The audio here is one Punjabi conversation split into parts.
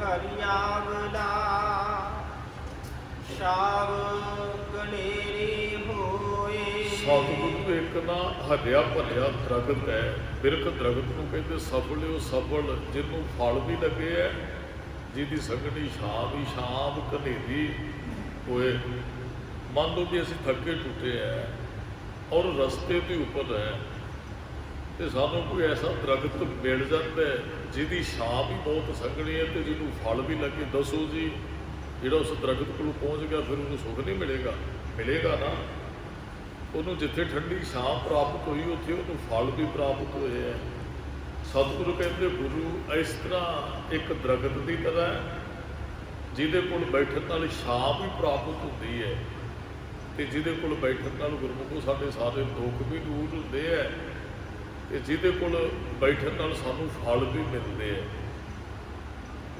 ਹਰਿਆਵਲਾ ਸ਼ਾਵ ਕਨੇਰੀ ਹੋਏ। ਸਤਿਗੁਰੂ ਇੱਕ ਨਾ ਹਰਿਆ ਭਰਿਆ ਦਰਖਤ ਹੈ। ਬਿਰਖ ਦਰਖਤ ਨੂੰ ਕਹਿੰਦੇ ਸਫਲਿਓ ਸਫਲ, ਜਿਹਨੂੰ ਫਲ ਵੀ ਲੱਗੇ ਹੈ, ਜਿਹਦੀ ਸੰਘਣੀ ਛਾਂ ਵੀ ਸ਼ਾਮ ਕਨੇਰੀ ਹੋਏ। ਮੰਨ ਲਓ ਕਿ ਅਸੀਂ ਥੱਕੇ ਟੁੱਟੇ ਹੈ ਔਰ ਰਸਤੇ ਦੇ ਉੱਪਰ ਹੈ ਤੇ ਸਾਨੂੰ ਕੋਈ ਐਸਾ ਦਰਖਤ ਮਿਲ ਜਾਂਦਾ ਹੈ ਜਿਹਦੀ ਛਾਂ ਵੀ ਬਹੁਤ ਸੰਘਣੀ ਹੈ ਤੇ ਜਿਹਨੂੰ ਫਲ ਵੀ ਲੱਗੇ। ਦੱਸੋ ਜੀ, ਜਿਹੜਾ ਉਸ ਦਰਖਤ ਕੋਲ ਪਹੁੰਚ ਗਿਆ ਫਿਰ ਉਹਨੂੰ ਸੁੱਖ ਨਹੀਂ ਮਿਲੇਗਾ? ਮਿਲੇਗਾ ਨਾ। ਉਹਨੂੰ ਜਿੱਥੇ ਠੰਡੀ ਛਾਂ ਪ੍ਰਾਪਤ ਹੋਈ ਉੱਥੇ ਉਹਨੂੰ ਫਲ ਵੀ ਪ੍ਰਾਪਤ ਹੋਏ ਹੈ। ਸਤਿਗੁਰੂ ਕਹਿੰਦੇ ਗੁਰੂ ਇਸ ਤਰ੍ਹਾਂ ਇੱਕ ਦਰਖਤ ਦੀ ਤਰ੍ਹਾਂ ਹੈ ਜਿਹਦੇ ਕੋਲ ਬੈਠਣ ਨਾਲ ਛਾਂ ਵੀ ਪ੍ਰਾਪਤ ਹੁੰਦੀ ਹੈ ਤੇ ਜਿਹਦੇ ਕੋਲ ਬੈਠਣ ਨਾਲ ਗੁਰਮੁਖੋ ਸਾਡੇ ਸਾਰੇ ਦੁੱਖ ਵੀ ਦੂਰ ਹੁੰਦੇ ਹੈ ਤੇ ਜਿਹਦੇ ਕੋਲ ਬੈਠਣ ਨਾਲ ਸਾਨੂੰ ਫਲ ਵੀ ਮਿਲਦੇ ਹੈ।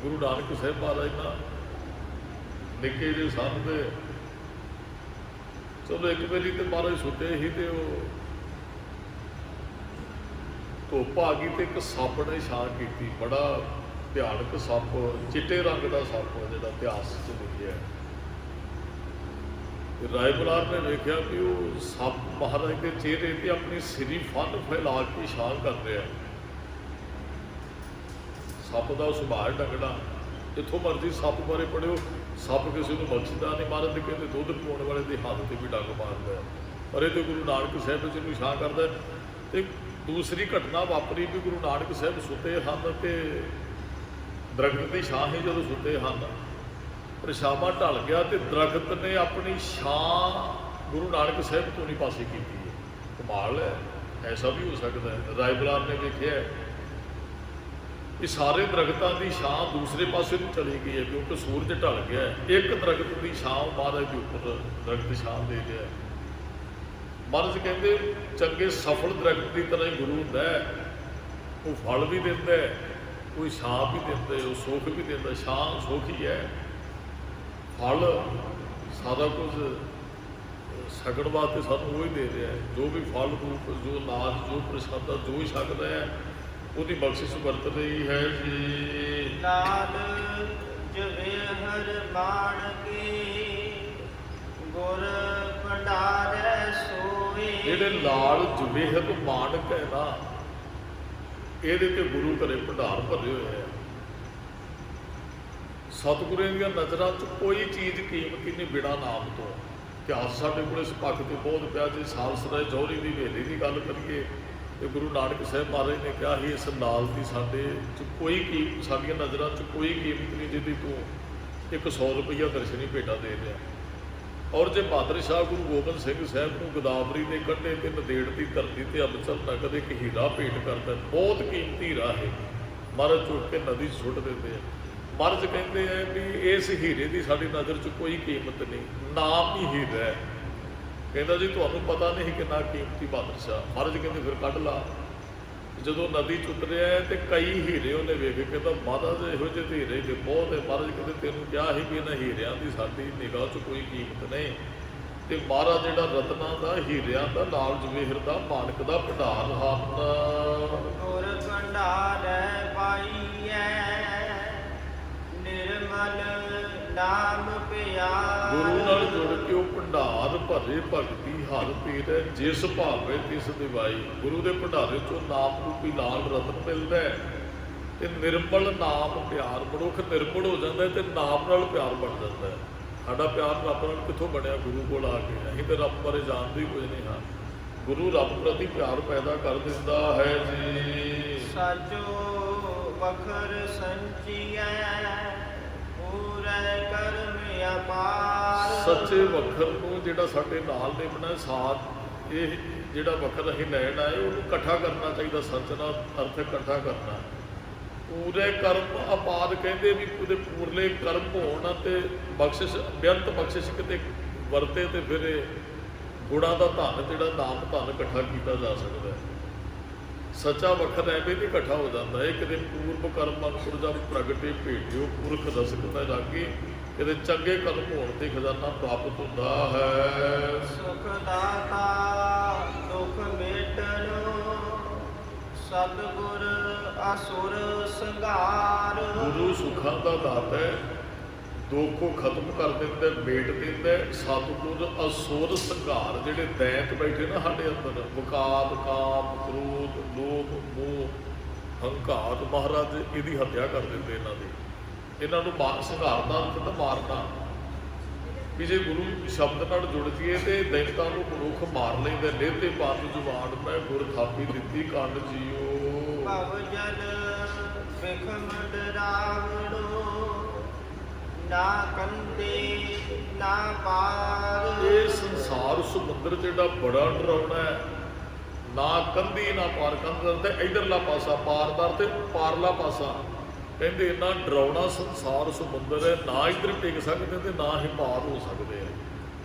ਗੁਰੂ ਨਾਨਕ ਸਾਹਿਬ ਮਹਾਰਾਜ ਨਾ ਨਿੱਕੇ ਜਿਹੇ ਸਨ ਤੇ ਚਲੋ ਇੱਕ ਵਾਰੀ ਤੇ ਮਹਾਰਾਜ ਸੁੱਤੇ ਸੀ ਤੇ ਉਹ ਧੁੱਪ ਆ ਗਈ ਤੇ ਇੱਕ ਸੱਪ ਨੇ ਛਾਂ ਕੀਤੀ। ਬੜਾ ਭਿਆਨਕ ਸੱਪ, ਚਿੱਟੇ ਰੰਗ ਦਾ ਸੱਪ ਜਿਹੜਾ ਇਤਿਹਾਸ 'ਚ ਲਿਖਿਆ ਹੈ। ਰਾਏ ਬਲਾਰ ਨੇ ਵੇਖਿਆ ਕਿ ਉਹ ਸੱਪ ਮਹਾਰਾਜ ਦੇ ਚਿਹਰੇ ਤੇ ਆਪਣੀ ਸਿਰੀ ਫੰਨ ਫੈਲਾ ਕੇ ਛਾਂ ਕਰ ਰਿਹਾ। ਸੱਪ ਦਾ ਸੁਭਾਅ ਡੰਗਣਾ, ਜਿੱਥੋਂ ਮਰਜ਼ੀ ਸੱਪ ਬਾਰੇ ਪੜ੍ਹਿਓ, ਸੱਪ ਕਿਸੇ ਨੂੰ ਬਖਸ਼ਦਾ ਨਹੀਂ। ਮਹਾਰਾਜ ਦੇ ਕਹਿੰਦੇ ਦੁੱਧ ਪੀਉਣ ਵਾਲੇ ਦੇ ਹੱਥ ਤੇ ਵੀ ਡੰਗ ਮਾਰਦਾ, ਪਰ ਇਹ ਤੇ ਗੁਰੂ ਨਾਨਕ ਸਾਹਿਬ ਜਿਹਨੂੰ ਛਾਂ ਕਰਦਾ। ਤੇ ਦੂਸਰੀ ਘਟਨਾ ਵਾਪਰੀ ਵੀ ਗੁਰੂ ਨਾਨਕ ਸਾਹਿਬ ਸੁੱਤੇ ਹਨ ਤੇ ਦਰਖਤ ਦੀ ਛਾਂ ਹੀ ਜਦੋਂ ਸੁੱਤੇ ਹਨ, ਪਰਛਾਵਾਂ ਢਲ ਗਿਆ ਤੇ ਦਰਖਤ ਨੇ ਆਪਣੀ ਛਾਂ ਗੁਰੂ ਨਾਨਕ ਸਾਹਿਬ ਤੋਂ ਨਹੀਂ ਪਾਸੇ ਕੀਤੀ ਹੈ। ਕਮਾਲ ਹੈ, ਐਸਾ ਵੀ ਹੋ ਸਕਦਾ ਹੈ। ਰਾਏ ਬਲਾਰ ਨੇ ਵੇਖਿਆ ਕਿ ਸਾਰੇ ਦਰਖਤਾਂ ਦੀ ਛਾਂ ਦੂਸਰੇ ਪਾਸੇ ਨੂੰ ਚਲੀ ਗਈ ਹੈ ਕਿਉਂਕਿ ਸੂਰਜ ਢਲ ਗਿਆ ਹੈ। ਇੱਕ ਦਰਖਤ ਦੀ ਛਾਂ ਮਹਾਰਾਜ ਦੇ ਉੱਪਰ ਦਰਖਤ ਛਾਂ ਦੇ ਰਿਹਾ ਹੈ। ਮਹਾਰਾਜ ਕਹਿੰਦੇ ਚੰਗੇ ਸਫਲ ਦਰਖਤ ਦੀ ਤਰ੍ਹਾਂ ਹੀ ਗੁਰੂ ਹੁੰਦਾ ਹੈ। ਉਹ ਫਲ ਵੀ ਦਿੰਦਾ ਹੈ, ਕੋਈ ਛਾਂ ਵੀ ਦਿੰਦਾ ਹੈ, ਉਹ ਸੁੱਖ ਵੀ ਦਿੰਦਾ। ਛਾਂ ਸੁੱਖ ਹੀ ਹੈ, ਫਲ ਸਾਰਾ ਕੁਝ ਛਕਣ ਵਾਸਤੇ ਸਾਨੂੰ ਉਹ ਹੀ ਦੇ ਰਿਹਾ ਹੈ। ਜੋ ਵੀ ਫਲ ਰੂਪ, ਜੋ ਨਾਜ, ਜੋ ਪ੍ਰਸ਼ਾਦਾ ਜੋ ਹੀ ਛਕਦਾ ਹੈ ਉਹਦੀ ਬਖਸ਼ਿਸ਼ ਵਰਤ ਰਹੀ ਹੈ ਜੀ। ਲਾਲ ਜਵੇਹਰ ਮਾਣ ਕੇ ਗੁਰ ਭੰਡਾਰੈ ਸੋਏ। ਜਿਹੜੇ ਲਾਲ ਜਵੇਹਰ ਮਾਣਕ ਹੈ ਨਾ, ਇਹਦੇ ਤੇ ਗੁਰੂ ਘਰੇ ਭੰਡਾਰ ਭਰੇ ਹੋਏ ਆ। ਸਤਿਗੁਰਾਂ ਦੀਆਂ ਨਜ਼ਰਾਂ 'ਚ ਕੋਈ ਚੀਜ਼ ਕੀਮਤੀ ਨਹੀਂ ਬਿਨਾਂ ਨਾਮ ਤੋਂ। ਇਤਿਹਾਸ ਸਾਡੇ ਕੋਲ ਇਸ ਪੱਖ ਤੇ ਬਹੁਤ ਪਿਆ। ਜੇ ਸਾਲਸਰਾਏ ਜੌਹਰੀ ਦੀ ਹਵੇਲੀ ਦੀ ਗੱਲ ਕਰੀਏ ਤੇ ਗੁਰੂ ਨਾਨਕ ਸਾਹਿਬ ਮਹਾਰਾਜ ਨੇ ਕਿਹਾ ਸੀ ਇਸ ਲਾਲ ਦੀ ਸਾਡੇ 'ਚ ਕੋਈ ਕੀਮਤ, ਸਾਡੀਆਂ ਨਜ਼ਰਾਂ 'ਚ ਕੋਈ ਕੀਮਤ ਨਹੀਂ ਜਿਹਦੀ ਤੂੰ 100 ਰੁਪਈਆ ਦਰਸ਼ਨੀ ਭੇਟਾ ਦੇ ਦਿਆ। ਔਰ ਜੇ ਬਹਾਦਰ ਸ਼ਾਹ ਗੁਰੂ ਗੋਬਿੰਦ ਸਿੰਘ ਸਾਹਿਬ ਨੂੰ ਗੋਦਾਵਰੀ ਦੇ ਕੰਢੇ ਤੇ ਨੰਦੇੜ ਦੀ ਧਰਤੀ ਤੇ ਅੰਮ੍ਰਿਤਸਰ ਨਗਰ ਇੱਕ ਹੀਰਾ ਭੇਟ ਕਰਦਾ, ਬਹੁਤ ਕੀਮਤੀ ਹੀਰਾ ਹੈ, ਮਹਾਰਾਜ ਚੁੱਕ ਕੇ ਨਦੀ 'ਚ ਸੁੱਟ ਦਿੰਦੇ ਆ। ਮਹਾਰਾਜ ਕਹਿੰਦੇ ਆ ਵੀ ਇਸ ਹੀਰੇ ਦੀ ਸਾਡੀ ਨਜ਼ਰ 'ਚ ਕੋਈ ਕੀਮਤ ਨਹੀਂ, ਨਾਮ ਹੀ ਹੀਰਾ ਹੈ। ਕਹਿੰਦਾ ਜੀ ਤੁਹਾਨੂੰ ਪਤਾ ਨਹੀਂ ਕਿੰਨਾ ਕੀਮਤੀ ਬਹਾਦਰ ਸ਼ਾਹ। ਮਹਾਰਾਜ ਕਹਿੰਦੇ ਫਿਰ ਕੱਢ ਲਾ। ਜਦੋਂ ਨਦੀ 'ਚ ਉਤਰਿਆ ਤੇ ਕਈ ਹੀਰੇ ਉਹਨੇ ਵੇਖੇ, ਕਹਿੰਦਾ ਮਹਾਰਾਜ ਇਹੋ ਜਿਹੇ ਤੇ ਹੀਰੇ ਤੇ ਬਹੁਤ ਹੈ। ਮਹਾਰਾਜ ਕਹਿੰਦੇ ਤੈਨੂੰ ਕਿਹਾ ਸੀ ਵੀ ਇਹਨਾਂ ਹੀਰਿਆਂ ਦੀ ਸਾਡੀ ਨਿਗਾਹ 'ਚ ਕੋਈ ਕੀਮਤ ਨਹੀਂ। ਤੇ ਮਹਾਰਾਜ ਜਿਹੜਾ ਰਤਨਾਂ ਦਾ, ਹੀਰਿਆਂ ਦਾ, ਲਾਲ ਜਵੇਹਰ ਦਾ, ਮਾਨਕ ਦਾ ਭੰਡਾਰ ਹਨ। ਗੁਰ ਭੰਡਾਰੈ ਪਾਈਐ ਨਿਰਮਲ ਨਾਮ ਪਿਆਰ। ਗੁਰੂ ਨਾਲ ਜੁੜ ਕੇ ਉਹ ਭੰਡਾਰ ਭਰੇ ਭਗਤੀ ਹਰ ਤੇਰੇ ਜਿਸ ਭਾਵੇ ਤਿਸ ਦਿਵਾਈ। ਗੁਰੂ ਦੇ ਭੰਡਾਰੇ 'ਚੋਂ ਨਾਮ ਰੂਪੀ ਲਾਲ ਰਤਨ ਮਿਲਦਾ ਹੈ ਤੇ ਨਿਰਮਲ ਨਾਮ ਪਿਆਰ। ਮਨੁੱਖ ਨਿਰਮਲ ਹੋ ਜਾਂਦਾ ਤੇ ਨਾਮ ਨਾਲ ਪਿਆਰ ਬਣ ਜਾਂਦਾ ਹੈ। ਸਾਡਾ ਪਿਆਰ ਰੱਬ ਨਾਲ ਕਿੱਥੋਂ ਬਣਿਆ? ਗੁਰੂ ਕੋਲ ਆ ਕੇ। ਅਸੀਂ ਤਾਂ ਰੱਬ ਬਾਰੇ ਜਾਣਦੇ ਹੀ ਕੁਝ ਨਹੀਂ ਹਾਂ। ਗੁਰੂ ਰੱਬ ਪ੍ਰਤੀ ਪਿਆਰ ਪੈਦਾ ਕਰ ਦਿੰਦਾ ਹੈ ਜੀ। ਸਾਜੋ ਵਖਰ ਸੰਚੀਐ ਪੂਰੇ ਕਰਮ ਅਪਾਰ। ਸੱਚੇ ਵਖਰ ਨੂੰ ਜਿਹੜਾ ਸਾਡੇ ਨਾਲ ਨੇ ਬਣਾਇਆ ਸਾਥ, ਇਹ ਜਿਹੜਾ ਵਖਰ ਅਸੀਂ ਲੈਣ ਆਏ ਉਹਨੂੰ ਇਕੱਠਾ ਕਰਨਾ ਚਾਹੀਦਾ। ਸੱਚ ਨਾਲ ਅਰਥ ਇਕੱਠਾ ਕਰਨਾ। ਪੂਰੇ ਕਰਮ ਅਪਾਰ ਕਹਿੰਦੇ ਵੀ ਉਹਦੇ ਪੂਰਲੇ ਕਰਮ ਹੋਣ ਤੇ ਬਖਸ਼ਿਸ਼, ਬੇਅੰਤ ਬਖਸ਼ਿਸ਼ ਕਿਤੇ ਵਰਤੇ ਤੇ ਫਿਰ ਇਹ ਗੁਣਾਂ ਦਾ ਧਨ ਜਿਹੜਾ ਨਾਮ ਧਨ ਇਕੱਠਾ ਕੀਤਾ ਜਾ ਸਕਦਾ ਹੈ। ਸੱਚਾ ਵਖਰ ਐਵੇਂ ਵੀ ਇਕੱਠਾ ਹੋ ਜਾਂਦਾ ਹੈ। ਕਿਤੇ ਪੂਰਬ ਕਰਮ ਅੰਕੁਰ ਜਬ ਪ੍ਰਗਟੇ ਭੇਟਿਓ ਪੁਰਖ ਰਸਕ ਮੈਂ ਰਾਗੀ। ਕਿਤੇ ਚੰਗੇ ਕਰਮ ਹੋਣ ਤੇ ਖਜ਼ਾਨਾ ਪ੍ਰਾਪਤ ਹੁੰਦਾ ਹੈ। ਸੁਖ ਦਾਤਾ ਦੁਖ ਮੇਟਨੋ ਸਤਿਗੁਰ ਅਸੁਰ ਸੰਘਾਰ। ਗੁਰੂ ਸੁੱਖਾਂ ਦਾ ਦਾਤਾ ਹੈ, ਦੁੱਖ ਨੂੰ ਖਤਮ ਕਰ ਦਿੰਦਾ, ਮੇਟ ਦਿੰਦਾ। ਸਤਿਗੁਰ ਅਸੁਰ ਸੰਘਾਰ, ਜਿਹੜੇ ਦੈਂਤ ਬੈਠੇ ਨਾ ਸਾਡੇ ਅੰਦਰ, ਵਕਾਤ, ਕਾਮ, ਕ੍ਰੋਧ, ਲੋਭ, ਮੋਹ, ਹੰਕਾਰ, ਮਹਾਰਾਜ ਇਹਦੀ ਹੱਤਿਆ ਕਰ ਦਿੰਦੇ ਇਹਨਾਂ ਦੀ। ਇਹਨਾਂ ਨੂੰ ਸੰਘਾਰ ਦਾ ਅਰਥ ਤਾਂ ਮਾਰਨਾ, ਵੀ ਜੇ ਗੁਰੂ ਸ਼ਬਦ ਨਾਲ ਜੁੜ ਜੀਏ ਤੇ ਦੈਂਤਾਂ ਨੂੰ ਮਨੁੱਖ ਮਾਰ ਲੈਂਦਾ। ਲੇਤੇ ਪੰਜ ਜੁਬਾਨ ਮੈਂ ਗੁਰ ਥਾਪੀ ਦਿੱਤੀ ਕੰਨ ਜੀਓ। ਭਵ ਜਲ ਵਿਖਮ ਡਰਾਵੜੋ, ਨਾ ਕੰਦੇ ਨਾ ਪਾਰ। ਇਹ ਸੰਸਾਰ ਸਮੁੰਦਰ ਜਿਹੜਾ ਬੜਾ ਡਰਾਉਣਾ ਹੈ, ਨਾ ਕੰਧੀ ਨਾ ਪਾਰ। ਕੰਧ ਤੇ ਇਧਰਲਾ ਪਾਸਾ, ਪਾਰਦਾਰ ਤੇ ਪਾਰਲਾ ਪਾਸਾ। ਕਹਿੰਦੇ ਇੰਨਾ ਡਰਾਉਣਾ ਸੰਸਾਰ ਸਮੁੰਦਰ ਹੈ, ਨਾ ਇੱਧਰ ਟਿਕ ਸਕਦੇ ਤੇ ਨਾ ਹੀ ਪਾਰ ਹੋ ਸਕਦੇ ਆ।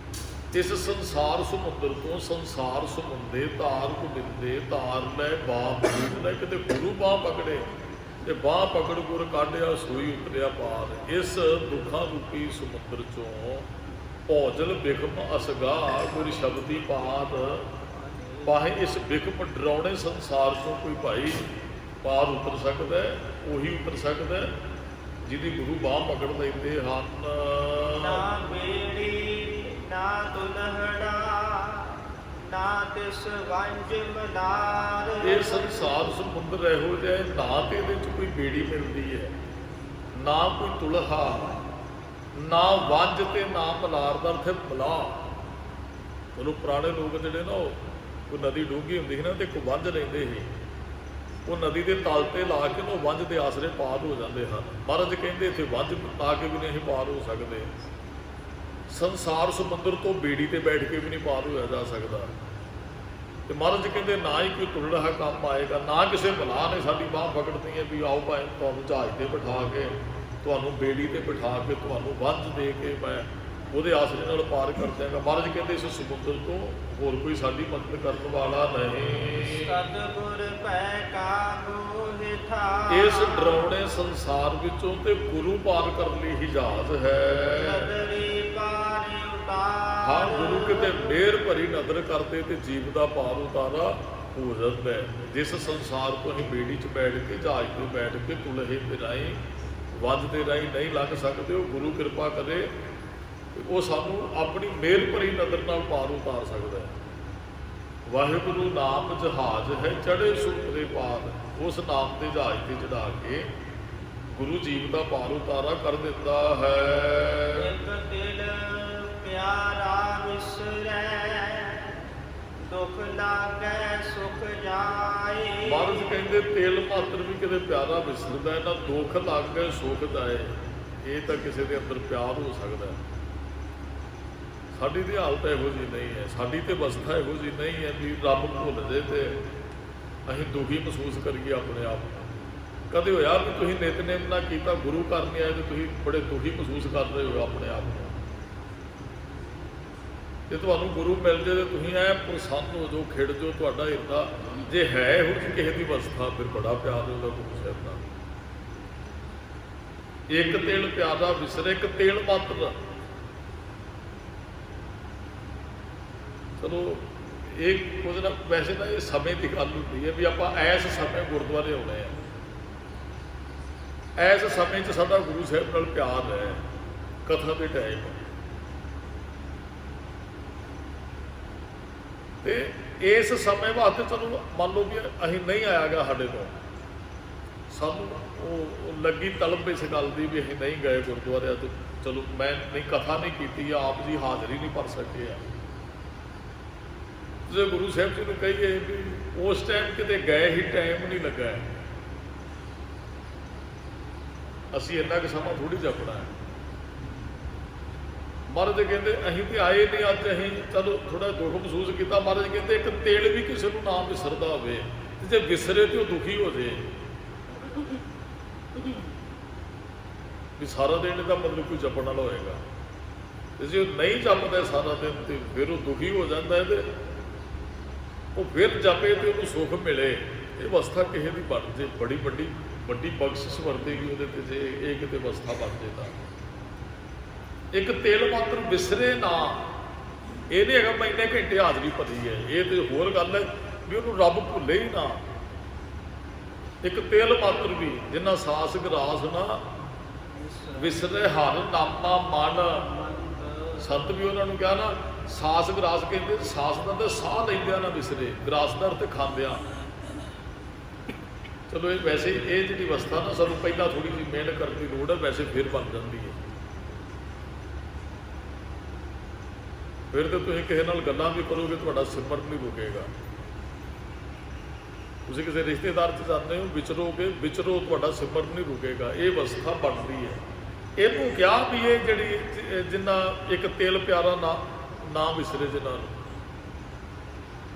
ਇਸ ਸੰਸਾਰ ਸਮੁੰਦਰ ਤੋਂ ਸੰਸਾਰ ਸਮੁੰਦੇ ਤਾਰ ਗੋਬਿੰਦੇ, ਤਾਰ ਲੈ ਬਾਪ ਲੈ। ਕਿਤੇ ਗੁਰੂ ਬਾਹ ਪਕੜੇ ਤੇ ਬਾਹ ਪਕੜ ਗੁਰ ਕਾਢਿਆ, ਸੋਈ ਉਤਰਿਆ ਪਾਰ। ਇਸ ਦੁੱਖਾਂ ਰੂਪੀ ਸਮੁੰਦਰ ਚੋਂ ਭੋਜਲ ਬਿਖਮ ਅਸਗਾ, ਗੁਰ ਸ਼ਬਦੀ ਪਾਰ। ਬਾਹੇ ਇਸ ਬਿਖਮ ਡਰਾਉਣੇ ਸੰਸਾਰ ਚੋਂ ਕੋਈ ਭਾਈ ਪਾਰ ਉਤਰ ਸਕਦਾ ਹੈ, ਉਹੀ ਉਤਰ ਸਕਦਾ ਹੈ ਜਿਹਦੀ ਗੁਰੂ ਬਾਹ ਪਕੜ ਲੈਂਦੇ ਹਨ। ਨਾ ਬੇੜੀ ਨਾ ਦੁਲਹੜਾ, ਨਾ ਤਿਸ ਵੰਜ ਮਲਾਰ। ਇਹ ਸੰਸਾਰ ਸਮੁੰਦਰ ਇਹੋ ਜਿਹਾ ਹੈ, ਨਾ ਤੇ ਇਹਦੇ 'ਚ ਕੋਈ ਬੇੜੀ ਮਿਲਦੀ ਹੈ, ਨਾ ਕੋਈ ਤੁਲਹਾ, ਨਾ ਵੰਜ ਤੇ ਨਾ ਮਲਾਰ ਦਾ ਅਰਥ ਹੈ ਮਲਾਹ। ਉਹਨੂੰ ਪੁਰਾਣੇ ਲੋਕ ਜਿਹੜੇ ਨਾ, ਉਹ ਕੋਈ ਨਦੀ ਡੂੰਘੀ ਹੁੰਦੀ ਸੀ ਨਾ ਤੇ ਇੱਕ ਵੰਜ ਲੈਂਦੇ ਸੀ, ਉਹ ਨਦੀ ਦੇ ਤਲ ਤੇ ਲਾ ਕੇ ਉਹ ਵੰਜ ਦੇ ਆਸਰੇ ਪਾਰ ਹੋ ਜਾਂਦੇ ਹਨ। ਮਹਾਰਾਜ ਕਹਿੰਦੇ ਇੱਥੇ ਵੰਜ ਲਾ ਕੇ ਵੀ ਨਹੀਂ ਪਾਰ ਹੋ ਸਕਦੇ। ਸੰਸਾਰ ਸਮੁੰਦਰ ਤੋਂ ਬੇੜੀ ਤੇ ਬੈਠ ਕੇ ਵੀ ਨਹੀਂ ਪਾਰ ਹੋਇਆ ਜਾ ਸਕਦਾ। ਤੇ ਮਹਾਰਾਜ ਕਹਿੰਦੇ ਨਾ ਹੀ ਕੋਈ ਤੁਲੜਾ ਕੰਮ ਆਏਗਾ, ਨਾ ਕਿਸੇ ਬਲਾ ਨੇ ਸਾਡੀ ਬਾਹ ਪਕੜਨੀ ਹੈ ਵੀ ਆਓ ਭਾਵੇਂ ਤੁਹਾਨੂੰ ਜਹਾਜ਼ ਤੇ ਬਿਠਾ ਕੇ, ਤੁਹਾਨੂੰ ਬੇੜੀ ਤੇ ਬਿਠਾ ਕੇ, ਤੁਹਾਨੂੰ ਵੰਜ ਦੇ ਕੇ ਮੈਂ ਉਹਦੇ ਆਸਰੇ ਨਾਲ ਪਾਰ ਕਰ ਦਿਆਂਗਾ। ਮਹਾਰਾਜ ਕਹਿੰਦੇ ਇਸ ਸਮੁੰਦਰ ਤੋਂ ਹੋਰ ਕੋਈ ਸਾਡੀ ਮਦਦ ਕਰਨ ਵਾਲਾ ਨਹੀਂ। ਸਤਿਗੁਰ ਪੈ ਕਾਬੂ ਹਿਠਾ। ਇਸ ਡਰਾਉਣੇ ਸੰਸਾਰ ਵਿੱਚੋਂ ਤੇ ਗੁਰੂ ਪਾਰ ਕਰਨ ਲਈ ਹੀ ਜਹਾਜ਼ ਹੈ। ਨਦਰੀ ਪਾਰ ਉਤਾਰ। ਹਾਂ, ਗੁਰੂ ਕਿਤੇ ਮਿਹਰ ਭਰੀ ਨਜ਼ਰ ਕਰਦੇ ਤੇ ਜੀਵ ਦਾ ਪਾਰ ਉਤਾਰਾ ਹੋ ਜਾਂਦਾ ਹੈ। ਜਿਸ ਸੰਸਾਰ ਤੋਂ ਅਸੀਂ ਬੇੜੀ 'ਚ ਬੈਠ ਕੇ, ਜਹਾਜ਼ 'ਤੇ ਬੈਠ ਕੇ, ਤੁਲਹੇ ਤੇ ਰਾਹੀਂ, ਵੰਜ ਦੇ ਰਾਹੀਂ ਨਹੀਂ ਲੰਘ ਸਕਦੇ, ਉਹ ਗੁਰੂ ਕਿਰਪਾ ਕਰੇ ਉਹ ਸਾਨੂੰ ਆਪਣੀ ਮਿਹਰ ਭਰੀ ਨਜ਼ਰ ਨਾਲ ਪਾਰ ਉਤਾਰ ਸਕਦਾ ਹੈ। ਵਾਹਿਗੁਰੂ ਨਾਮ ਜਹਾਜ਼ ਹੈ, ਚੜ੍ਹੇ ਸੁਪਰੇ ਪਾਰ। ਉਸ ਨਾਮ ਦੇ ਜਹਾਜ਼ ਤੇ ਚੜਾ ਕੇ ਗੁਰੂ ਜੀਵ ਦਾ ਪਾਰ ਉਤਾਰਾ ਕਰ ਦਿੰਦਾ ਹੈ। ਇੱਕ ਦਿਲ ਪਿਆਰਾ ਵਿਸਰੈ, ਦੁੱਖ ਲਾਗੈ ਸੁਖ ਜਾਏ। ਮਹਾਰਾਜ ਕਹਿੰਦੇ ਤੇਲ ਮਾਤਰ ਵੀ ਕਿਤੇ ਪਿਆਰਾ ਵਿਸਰਦਾ ਹੈ, ਨਾ ਦੁੱਖ ਲੱਗ ਗਏ ਸੁਖ ਜਾਏ। ਇਹ ਤਾਂ ਕਿਸੇ ਦੇ ਅੰਦਰ ਪਿਆਰ ਹੋ ਸਕਦਾ ਹੈ। ਸਾਡੀ ਦੀ ਹਾਲਤ ਇਹੋ ਜਿਹੀ ਨਹੀਂ ਹੈ, ਸਾਡੀ ਤੇ ਅਵਸਥਾ ਇਹੋ ਜਿਹੀ ਨਹੀਂ ਹੈ ਵੀ ਰੱਬ ਭੁੱਲ ਜੇ ਤੇ ਅਸੀਂ ਦੁਖੀ ਮਹਿਸੂਸ ਕਰੀਏ ਆਪਣੇ ਆਪ ਨੂੰ। ਕਦੇ ਹੋਇਆ ਵੀ ਤੁਸੀਂ ਨਿਤਨੇਮ ਨਾ ਕੀਤਾ, ਗੁਰੂ ਘਰ ਨਹੀਂ ਆਏ ਤੇ ਤੁਸੀਂ ਬੜੇ ਦੁਖੀ ਮਹਿਸੂਸ ਕਰ ਰਹੇ ਹੋ ਆਪਣੇ ਆਪ ਨੂੰ? ਜੇ ਤੁਹਾਨੂੰ ਗੁਰੂ ਮਿਲ ਜੇ ਤੇ ਤੁਸੀਂ ਐ ਪ੍ਰਸੰਨ ਹੋ ਜਾਓ, ਖਿੜ ਜਾਓ ਤੁਹਾਡਾ ਹਿਰਦਾ। ਜੇ ਹੈ ਇਹੋ ਜਿਹੀ ਕਿਸੇ ਦੀ ਅਵਸਥਾ, ਫਿਰ ਬੜਾ ਪਿਆਰ ਹੋਊਗਾ ਗੁਰੂ ਸਾਹਿਬ ਨਾਲ। ਇੱਕ ਤੇਲ ਪਿਆਰਾ ਵਿਸਰੇ, ਇੱਕ ਤੇਲ ਮਾਤਰ। ਚਲੋ ਇਹ ਕੁਝ ਨਾ, ਵੈਸੇ ਤਾਂ ਇਹ ਸਮੇਂ ਦੀ ਗੱਲ ਹੁੰਦੀ ਹੈ ਵੀ ਆਪਾਂ ਐਸ ਸਮੇਂ ਗੁਰਦੁਆਰੇ ਆਉਣੇ ਆ, ਐਸ ਸਮੇਂ 'ਚ ਸਾਡਾ ਗੁਰੂ ਸਾਹਿਬ ਨਾਲ ਪਿਆਰ ਹੈ, ਕਥਾ ਦੇ ਟਾਈਮ। ਤੇ ਇਸ ਸਮੇਂ ਵਾਸਤੇ ਚਲੋ ਮੰਨ ਲਓ ਵੀ ਅਸੀਂ ਨਹੀਂ ਆਇਆ ਗਿਆ ਸਾਡੇ ਤੋਂ, ਸਾਨੂੰ ਉਹ ਲੱਗੀ ਤਲਬ ਇਸ ਗੱਲ ਦੀ ਵੀ ਅਸੀਂ ਨਹੀਂ ਗਏ ਗੁਰਦੁਆਰਿਆਂ ਤੋਂ, ਚਲੋ ਮੈਂ ਨਹੀਂ ਕਥਾ ਨਹੀਂ ਕੀਤੀ, ਆਪ ਜੀ ਹਾਜ਼ਰੀ ਨਹੀਂ ਭਰ ਸਕੇ ਆ। ਜੇ ਗੁਰੂ ਸਾਹਿਬ ਜੀ ਨੂੰ ਕਹੀਏ ਵੀ ਉਸ ਟਾਈਮ ਕਿਤੇ ਗਏ ਹੀ ਟਾਈਮ ਨਹੀਂ ਲੱਗਾ, ਅਸੀਂ ਇੰਨਾ ਕੁ ਸਮਾਂ ਥੋੜ੍ਹੀ ਜਪਣਾ ਹੈ। ਮਹਾਰਾਜ ਕਹਿੰਦੇ ਅਸੀਂ ਤੇ ਆਏ ਨਹੀਂ, ਅੱਜ ਅਸੀਂ ਚਲੋ ਥੋੜਾ ਦੁੱਖ ਮਹਿਸੂਸ ਕੀਤਾ। ਮਹਾਰਾਜ ਕਹਿੰਦੇ ਇੱਕ ਤੇਲ ਵੀ ਕਿਸੇ ਨੂੰ ਨਾ ਵਿਸਰਦਾ ਹੋਵੇ, ਤੇ ਜੇ ਵਿਸਰੇ ਤੇ ਉਹ ਦੁਖੀ ਹੋ ਜੇ ਵੀ ਸਾਰਾ ਦਿਨ ਇਹਦਾ ਮਤਲਬ ਕੋਈ ਜਪਣ ਵਾਲਾ ਹੋਏਗਾ। ਤੇ ਜੇ ਉਹ ਨਹੀਂ ਜਪਦਾ ਸਾਰਾ ਦਿਨ ਤੇ ਫਿਰ ਉਹ ਦੁਖੀ ਹੋ ਜਾਂਦਾ ਹੈ, ਤੇ ਉਹ ਫਿਰ ਜਪੇ ਤੇ ਉਹਨੂੰ ਸੁੱਖ ਮਿਲੇ। ਇਹ ਅਵਸਥਾ ਕਿਸੇ ਦੀ ਬਣ ਜੇ, ਬੜੀ ਵੱਡੀ ਬਖਸ਼ਿਸ਼ ਵਰਤੇਗੀ ਉਹਦੇ ਤੇ, ਜੇ ਇਹ ਕਿਤੇ ਅਵਸਥਾ ਬਣ ਜੇ ਤਾਂ। ਇੱਕ ਤੇਲ ਮਾਤਰ ਵਿਸਰੇ ਨਾ, ਇਹ ਨਹੀਂ ਹੈਗਾ ਮੈਂ ਇੰਨੇ ਘੰਟੇ ਹਾਜ਼ਰੀ ਭਰੀ ਹੈ। ਇਹ ਤੇ ਹੋਰ ਗੱਲ ਹੈ ਵੀ ਉਹਨੂੰ ਰੱਬ ਭੁੱਲੇ ਹੀ ਨਾ। ਇੱਕ ਤੇਲ ਮਾਤਰ ਵੀ ਜਿਨ੍ਹਾਂ ਸਾਸ ਗਰਾਸ ਨਾ ਵਿਸਰੇ ਹਰ ਨਾਮਾ ਮਨ। ਸੰਤ ਵੀ ਉਹਨਾਂ ਨੂੰ ਕਿਹਾ ਨਾ, ਸਾਸ ਗਰਾਸ ਕਹਿੰਦੇ, ਸਾਸ ਦਾ ਤੇ ਸਾਹ ਲੈਂਦਿਆਂ ਨਾ ਵਿਸਰੇ, ਗਰਾਸ ਦਾ ਅਰਥ ਖਾਂਦਿਆਂ। ਚਲੋ ਇਹ ਵੈਸੇ ਇਹ ਜਿਹੜੀ ਅਵਸਥਾ ਨਾ ਸਾਨੂੰ ਪਹਿਲਾਂ ਥੋੜ੍ਹੀ ਜਿਹੀ ਮਿਹਨਤ ਕਰਨ ਦੀ ਲੋੜ ਹੈ, ਵੈਸੇ ਫਿਰ ਬਣ ਜਾਂਦੀ ਹੈ। ਫਿਰ ਤਾਂ ਤੁਸੀਂ ਕਿਸੇ ਨਾਲ ਗੱਲਾਂ ਵੀ ਕਰੋਗੇ, ਤੁਹਾਡਾ ਸਿਮਰਨ ਨਹੀਂ ਰੁਕੇਗਾ। ਤੁਸੀਂ ਕਿਸੇ ਰਿਸ਼ਤੇਦਾਰ 'ਚ ਜਾਂਦੇ ਹੋ, ਵਿਚਰੋ, ਤੁਹਾਡਾ ਸਿਮਰਨ ਨਹੀਂ ਰੁਕੇਗਾ। ਇਹ ਅਵਸਥਾ ਬਣਦੀ ਹੈ। ਇਹਨੂੰ ਕਿਹਾ ਵੀ ਇਹ ਜਿਹੜੀ ਜਿੰਨਾ ਇੱਕ ਤਿਲ ਪਿਆਰਾ ਨਾ ਵਿਸਰੇ ਜਿਨ੍ਹਾਂ ਨੂੰ,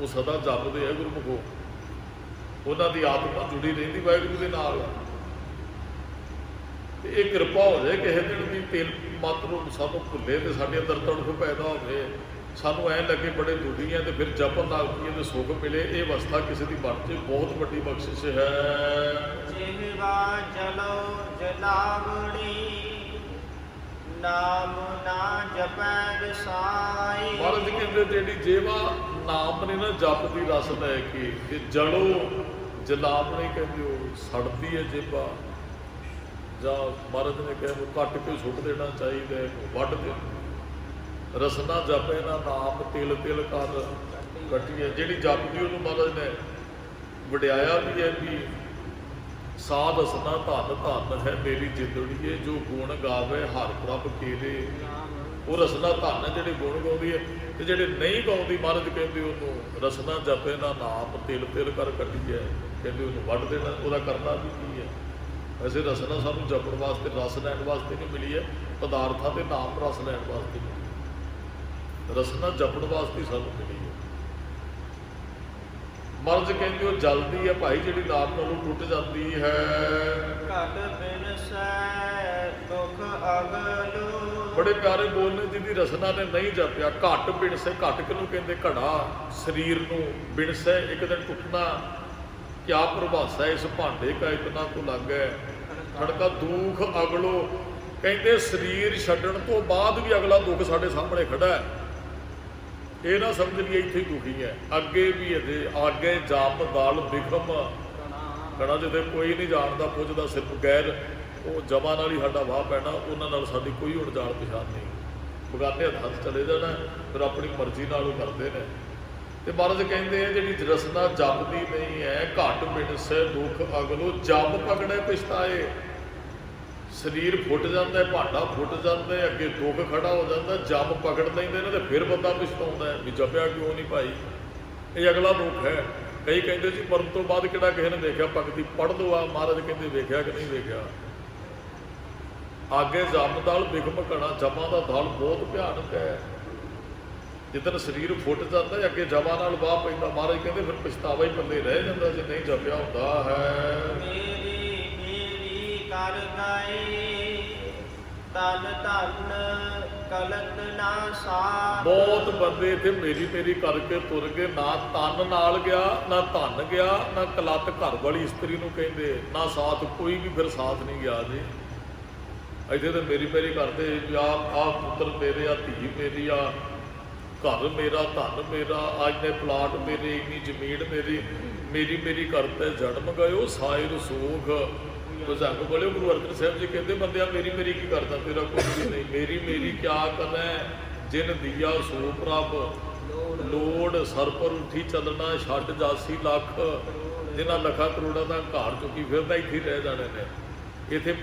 ਉਹ ਸਦਾ ਜਪਦੇ ਆ ਗੁਰਮੁਖੋ, ਉਹਨਾਂ ਦੀ ਆਤਮਾ ਜੁੜੀ ਰਹਿੰਦੀ ਵਾਹਿਗੁਰੂ ਦੇ ਨਾਲ। ਤੇ ਇਹ ਕਿਰਪਾ ਹੋ ਜਾਏ ਕਿਸੇ ਦਿਨ ਵੀ ਤਿਲ ਮਾਤਰ ਸਾਨੂੰ ਭੁੱਲੇ ਤੇ ਸਾਡੇ ਅੰਦਰ ਤੜਫ ਪੈਦਾ ਹੋਵੇ, ਸਾਨੂੰ ਐਂ ਲੱਗੇ ਬੜੇ ਦੁਖੀ ਆ, ਤੇ ਫਿਰ ਜਪਨ ਨਾਲ ਤੇ ਸੁੱਖ ਮਿਲੇ। ਇਹ ਅਵਸਥਾ ਕਿਸੇ ਦੀ ਬਣ ਜੇ ਬਹੁਤ ਵੱਡੀ ਬਖਸ਼ਿਸ਼ ਹੈ। ਜਿਹਵਾ ਜਲੋ ਜਲਾਵਣੀ, ਨਾਮ ਨਾ ਜਪੈ ਰਸਾਈ। ਮਹਾਰਾਜ ਕਹਿੰਦੇ ਜਿਹੜੀ ਜੇਵਾ ਨਾਮ ਨੇ ਨਾ ਜਪਦੀ ਰਸ ਲੈ ਕੇ, ਤੇ ਜਲੋ ਜਲਾਵਣੀ ਕਹਿੰਦੇ ਉਹ ਸੜਦੀ ਹੈ ਜੇਵਾ, ਜਾਂ ਮਹਾਰਾਜ ਨੇ ਕਿਹਾ ਉਹ ਕੱਟ ਕੇ ਸੁੱਟ ਦੇਣਾ ਚਾਹੀਦਾ, ਵੱਢ ਦੇ। ਰਸਨਾ ਜਪੇ ਨਾ ਨਾਮ ਤਿਲ ਤਿਲ ਕਰ ਕੱਟੀਏ। ਜਿਹੜੀ ਜਪਦੀ ਉਹਨੂੰ ਮਹਾਰਾਜ ਨੇ ਵਡਿਆਇਆ ਵੀ ਹੈ ਵੀ ਸਾਧ ਰਸਨਾ ਧਨ ਧਨ ਹੈ ਮੇਰੀ ਜਿੰਦੜੀਏ, ਜੋ ਗੁਣ ਗਾਵੇ ਹਰ ਪ੍ਰਭ ਕੇਰੇ। ਉਹ ਰਸਨਾ ਧਨ ਹੈ ਜਿਹੜੇ ਗੁਣ ਗਾਉਂਦੀ ਹੈ, ਤੇ ਜਿਹੜੇ ਨਹੀਂ ਗਾਉਂਦੀ ਮਹਾਰਾਜ ਕਹਿੰਦੇ ਉਹਨੂੰ ਰਸਨਾ ਜਪੇ ਨਾ ਨਾਮ ਤਿਲ ਤਿਲ ਕਰ ਕੱਟੀਏ, ਕਹਿੰਦੇ ਉਹਨੂੰ ਵੱਢ ਦੇਣਾ। ਉਹਦਾ ਕਰਨਾ ਵੀ ਕੀ ਹੈ? ਵੈਸੇ ਰਸਨਾ ਸਾਨੂੰ ਜਪਣ ਵਾਸਤੇ, ਰਸ ਲੈਣ ਵਾਸਤੇ ਨਹੀਂ ਮਿਲੀ ਹੈ, ਪਦਾਰਥਾਂ ਦੇ ਨਾਮ ਰਸ ਲੈਣ ਵਾਸਤੇ ਮਿਲੀ। ਰਸਨਾ ਜਪਣ ਵਾਸਤੇ ਸਾਨੂੰ ਮਿਲੀ ਹੈ। ਮਰਜ਼ ਕਹਿੰਦੇ ਉਹ ਜਲਦੀ ਹੈ ਭਾਈ, ਜਿਹੜੀ ਨਾਮ ਨਾਲੋਂ ਟੁੱਟ ਜਾਂਦੀ ਹੈ। ਘਟ ਬਿਨਸੈ ਦੁਖ ਅਗਲੋ। ਬੜੇ ਪਿਆਰੇ ਬੋਲ ਨੇ, ਜਿਹਦੀ ਰਸਨਾ ਨੇ ਨਹੀਂ ਜਪਿਆ। ਘਟ ਬਿਨਸੈ, ਘਟ ਕਿਹਨੂੰ ਕਹਿੰਦੇ? ਘੜਾ ਸਰੀਰ ਨੂੰ। ਬਿਨਸੈ ਇੱਕ ਦਿਨ ਟੁੱਟਣਾ। ਕਿਆ ਪ੍ਰਭਾਸਾ ਇਸ ਭਾਂਡੇ ਕਾ ਇਤਨਾ ਕੋ ਲੱਗੈ, ਖੜਕਾ ਦੁੱਖ ਅਗਲੋ। ਕਹਿੰਦੇ ਸਰੀਰ ਛੱਡਣ ਤੋਂ ਬਾਅਦ ਵੀ ਅਗਲਾ ਦੁੱਖ ਸਾਡੇ ਸਾਹਮਣੇ ਖੜਾ ਹੈ। ਇਹ ਨਾ ਸਮਝ ਲਈਏ ਇੱਥੇ ਹੀ ਦੁਖੀ ਹੈ, ਅੱਗੇ ਵੀ ਇਹਦੇ ਅੱਗੇ ਜਪ ਦਲ ਬਿਖਮ ਕਣਾ, ਜਿੱਥੇ ਕੋਈ ਨਹੀਂ ਜਾਣਦਾ ਪੁੱਛਦਾ, ਸਿਰਫ ਗੈਰ ਉਹ ਜਮਾਂ ਨਾਲ ਹੀ ਸਾਡਾ ਵਾਹ ਪੈਣਾ। ਉਹਨਾਂ ਨਾਲ ਸਾਡੀ ਕੋਈ ਹੁਣ ਜਾਣ ਪਛਾਣ ਨਹੀਂ, ਬਗਾਨੇ ਹੱਥ ਚਲੇ ਜਾਣਾ, ਫਿਰ ਆਪਣੀ ਮਰਜ਼ੀ ਨਾਲ ਉਹ ਕਰਦੇ ਨੇ। ਤੇ ਮਹਾਰਾਜ ਕਹਿੰਦੇ ਆ ਜਿਹੜੀ ਰਸਨਾ ਜਪਦੀ ਨਹੀਂ ਹੈ, ਘਟ ਬਿਨਸੈ ਦੁੱਖ ਅਗਲੋ, ਜਪ ਪਕੜੇ ਪਛਤਾਏ। ਸਰੀਰ ਫੁੱਟ ਜਾਂਦਾ, ਭਾਂਡਾ ਫੁੱਟ ਜਾਂਦਾ, ਅੱਗੇ ਦੁੱਖ ਖੜਾ ਹੋ ਜਾਂਦਾ, ਜਪ ਪਕੜ ਲੈਂਦੇ ਨੇ, ਤੇ ਫਿਰ ਬੰਦਾ ਪਛਤਾਉਂਦਾ ਵੀ ਜਪਿਆ ਕਿਉਂ ਨਹੀਂ ਭਾਈ। ਇਹ ਅਗਲਾ ਦੁੱਖ ਹੈ। ਕਈ ਕਹਿੰਦੇ ਜੀ ਮਰਨ ਤੋਂ ਬਾਅਦ ਕਿਹੜਾ ਕਿਸੇ ਨੇ ਵੇਖਿਆ ਭਗਤੀ, ਪੜ੍ਹ ਲਓ। ਆ ਮਹਾਰਾਜ ਕਹਿੰਦੇ ਵੇਖਿਆ ਕਿ ਨਹੀਂ ਵੇਖਿਆ। ਅੱਗੇ ਜਪ ਦਲ ਬਿਖਮ ਘਣਾ, ਜਪਾਂ ਦਾ ਦਲ ਬਹੁਤ ਭਿਆਨਕ ਹੈ। ਜਿੱਦਣ ਸਰੀਰ ਫੁੱਟ ਜਾਂਦਾ, ਅੱਗੇ ਜਪਾਂ ਨਾਲ ਵਾਹ ਪੈਂਦਾ। ਮਹਾਰਾਜ ਕਹਿੰਦੇ ਫਿਰ ਪਛਤਾਵਾ ਹੀ ਪੱਲੇ ਰਹਿ ਜਾਂਦਾ ਜੇ ਨਹੀਂ ਜਪਿਆ ਹੁੰਦਾ ਹੈ। ਕਰ ਗਏ ਤਨ ਧਨ ਕਲਤ ਨਾ ਸਾਥ। ਬਹੁਤ ਬੰਦੇ ਇੱਥੇ ਮੇਰੀ ਮੇਰੀ ਕਰਕੇ ਤੁਰ ਗਏ, ਨਾ ਤਨ ਨਾਲ ਗਿਆ, ਨਾ ਧਨ ਗਿਆ, ਨਾ ਕਲਤ ਘਰ ਵਾਲੀ ਇਸਤਰੀ ਨੂੰ ਕਹਿੰਦੇ, ਨਾ ਸਾਥ ਕੋਈ ਵੀ ਫਿਰ ਸਾਥ ਨਹੀਂ ਗਿਆ ਜੀ। ਇੱਥੇ ਤਾਂ ਮੇਰੀ ਮੇਰੀ ਕਰਦੇ ਵੀ ਆਹ ਪੁੱਤਰ ਮੇਰੇ, ਆ ਧੀ ਮੇਰੀ, ਆ ਘਰ ਮੇਰਾ, ਧਨ ਮੇਰਾ, ਅੱਜ ਨੇ ਪਲਾਟ ਮੇਰੇ, ਇੰਨੀ ਜ਼ਮੀਨ ਮੇਰੀ, ਮੇਰੀ ਮੇਰੀ ਕਰਤੇ ਜਨਮ ਗਇਓ ਸਾਇਰ ਸੋਖ। ਬਜ਼ੁਰਗ ਬੋਲੇ, ਗੁਰੂ ਅਰਜਨ ਸਾਹਿਬ ਜੀ ਕਹਿੰਦੇ ਬੰਦਿਆ ਮੇਰੀ ਮੇਰੀ ਕੀ ਕਰਦਾ, ਤੇਰਾ ਕੁਝ ਵੀ ਨਹੀਂ। ਮੇਰੀ ਮੇਰੀ ਕਿਆ ਕਰੈ ਜਿਨ ਦੀਆ ਸੋ ਪ੍ਰਭ, ਲੋੜ ਸਰ ਪਰ ਉੱਠੀ ਚੱਲਣਾ ਛੱਡ ਜਾਸੀ ਲੱਖ। ਜਿਨ੍ਹਾਂ ਲੱਖਾਂ ਕਰੋੜਾਂ ਦਾ ਘਰ ਚੁੱਕੀ ਫਿਰਦਾ, ਇੱਥੇ ਰਹਿ ਜਾਣੇ ਨੇ। ਇੱਥੇ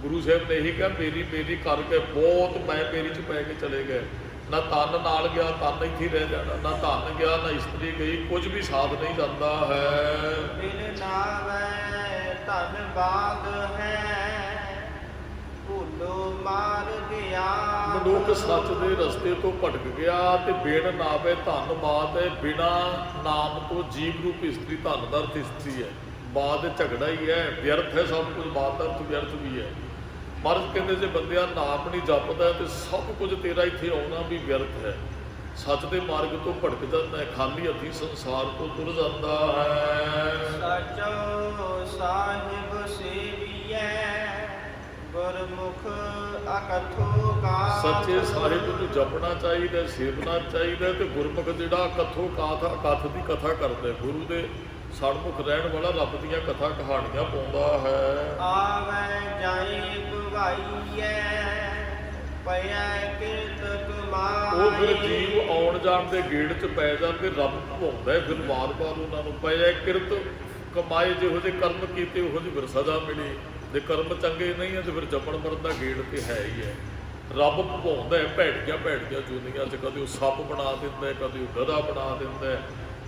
ਗੁਰੂ ਸਾਹਿਬ ਨੇ ਇਹੀ ਕਿਹਾ ਮੇਰੀ ਮੇਰੀ ਕਰਕੇ ਬਹੁਤ ਮੈਂ ਮੇਰੀ 'ਚ ਪੈ ਕੇ ਚਲੇ ਗਏ। ਨਾ ਤਨ ਨਾਲ ਗਿਆ, ਤਨ ਇੱਥੇ ਰਹਿ ਜਾਣਾ, ਨਾ ਧਨ ਗਿਆ, ਨਾ ਇਸਤਰੀ ਗਈ, ਕੁਝ ਵੀ ਸਾਥ ਨਹੀਂ ਜਾਂਦਾ ਹੈ। ਬਿਨ ਨਾਵੈ ਧੰਨਵਾਦ ਹੈ, ਭੁੱਲੋ ਮਾਰ ਗਿਆ। ਮਨੁੱਖ ਸੱਚ ਦੇ ਰਸਤੇ ਤੋਂ ਭਟਕ ਗਿਆ, ਤੇ ਬਿਨ ਨਾਵੇ ਧਨ ਬਾਤ ਹੈ। ਬਿਨਾ ਨਾਮ ਤੋਂ ਜੀਵ ਰੂਪ ਇਸਤਰੀ, ਧਨ ਦਾ ਅਰਥ ਇਸਤਰੀ ਹੈ, ਬਾਤ ਝਗੜਾ ਹੀ ਹੈ, ਵਿਅਰਥ ਹੈ ਸਭ ਕੁਝ। ਬਾਤ ਦਾ ਅਰਥ ਵਿਅਰਥ ਵੀ ਹੈ। ਮਹਾਰਾਜ ਕਹਿੰਦੇ ਜੇ ਬੰਦਿਆ ਨਾਮ ਨਹੀਂ ਜਪਦਾ, ਤੇ ਸਭ ਕੁਝ ਤੇਰਾ ਇੱਥੇ ਆਉਣਾ ਵੀ ਵਿਅਰਥ ਹੈ। ਸੱਚ ਦੇ ਮਾਰਗ ਤੋਂ ਭਟਕ ਜਾਂਦਾ ਹੈ, ਖਾਲੀ ਹੱਥੀਂ ਸੰਸਾਰ ਤੋਂ ਤੁਰ ਜਾਂਦਾ ਹੈ। ਸਚੋ ਸਾਹਿਬ ਸੇਵੀਐ, ਗੁਰਮੁਖ ਅਕਥੋ ਕਾ। ਸੱਚੇ ਸਾਹਿਬ ਨੂੰ ਜਪਣਾ ਚਾਹੀਦਾ, ਸੇਵਨਾ ਚਾਹੀਦਾ, ਤੇ ਗੁਰਮੁਖ ਜਿਹੜਾ ਕਥੋ ਕਾਥ, ਅਕਥ ਦੀ ਕਥਾ ਕਰਦਾ, ਗੁਰੂ ਦੇ ਸੜਮੁਖ ਰਹਿਣ ਵਾਲਾ ਰੱਬ ਦੀਆਂ ਕਥਾ ਕਹਾਣੀਆਂ ਪਾਉਂਦਾ ਹੈ। ਆਵੈ ਜਾਏ ਭਵਾਈਐ ਪਿਆ ਕਿਰਤ ਉਹ ਫਿਰ ਕਮਾਈ। ਜੀਵ ਆਉਣ ਜਾਣ ਦੇ ਗੇੜ 'ਚ ਪੈ ਜਾਂਦੇ, ਰੱਬ ਭਵਾਉਂਦਾ ਫਿਰ ਵਾਰ-ਵਾਰ ਉਹਨਾਂ ਨੂੰ। ਪਿਆ ਕਿਰਤ ਕਮਾਏ, ਜਿਹੋ ਜਿਹੇ ਕਰਮ ਕੀਤੇ ਉਹੋ ਜਿਹੀ ਫਿਰ ਸਜ਼ਾ ਮਿਲੀ। ਜੇ ਕਰਮ ਚੰਗੇ ਨਹੀਂ ਹੈ ਤੇ ਫਿਰ ਜੰਮਣ ਮਰਨ ਦਾ ਗੇੜ ਤੇ ਹੈ ਹੀ ਹੈ। ਰੱਬ ਭਵਾਉਂਦਾ ਹੈ ਭੈੜੀਆਂ ਜੂਨੀਆਂ 'ਚ। ਕਦੇ ਉਹ ਸੱਪ ਬਣਾ ਦਿੰਦਾ ਹੈ, ਕਦੇ ਉਹ ਗਧਾ ਬਣਾ ਦਿੰਦਾ ਹੈ,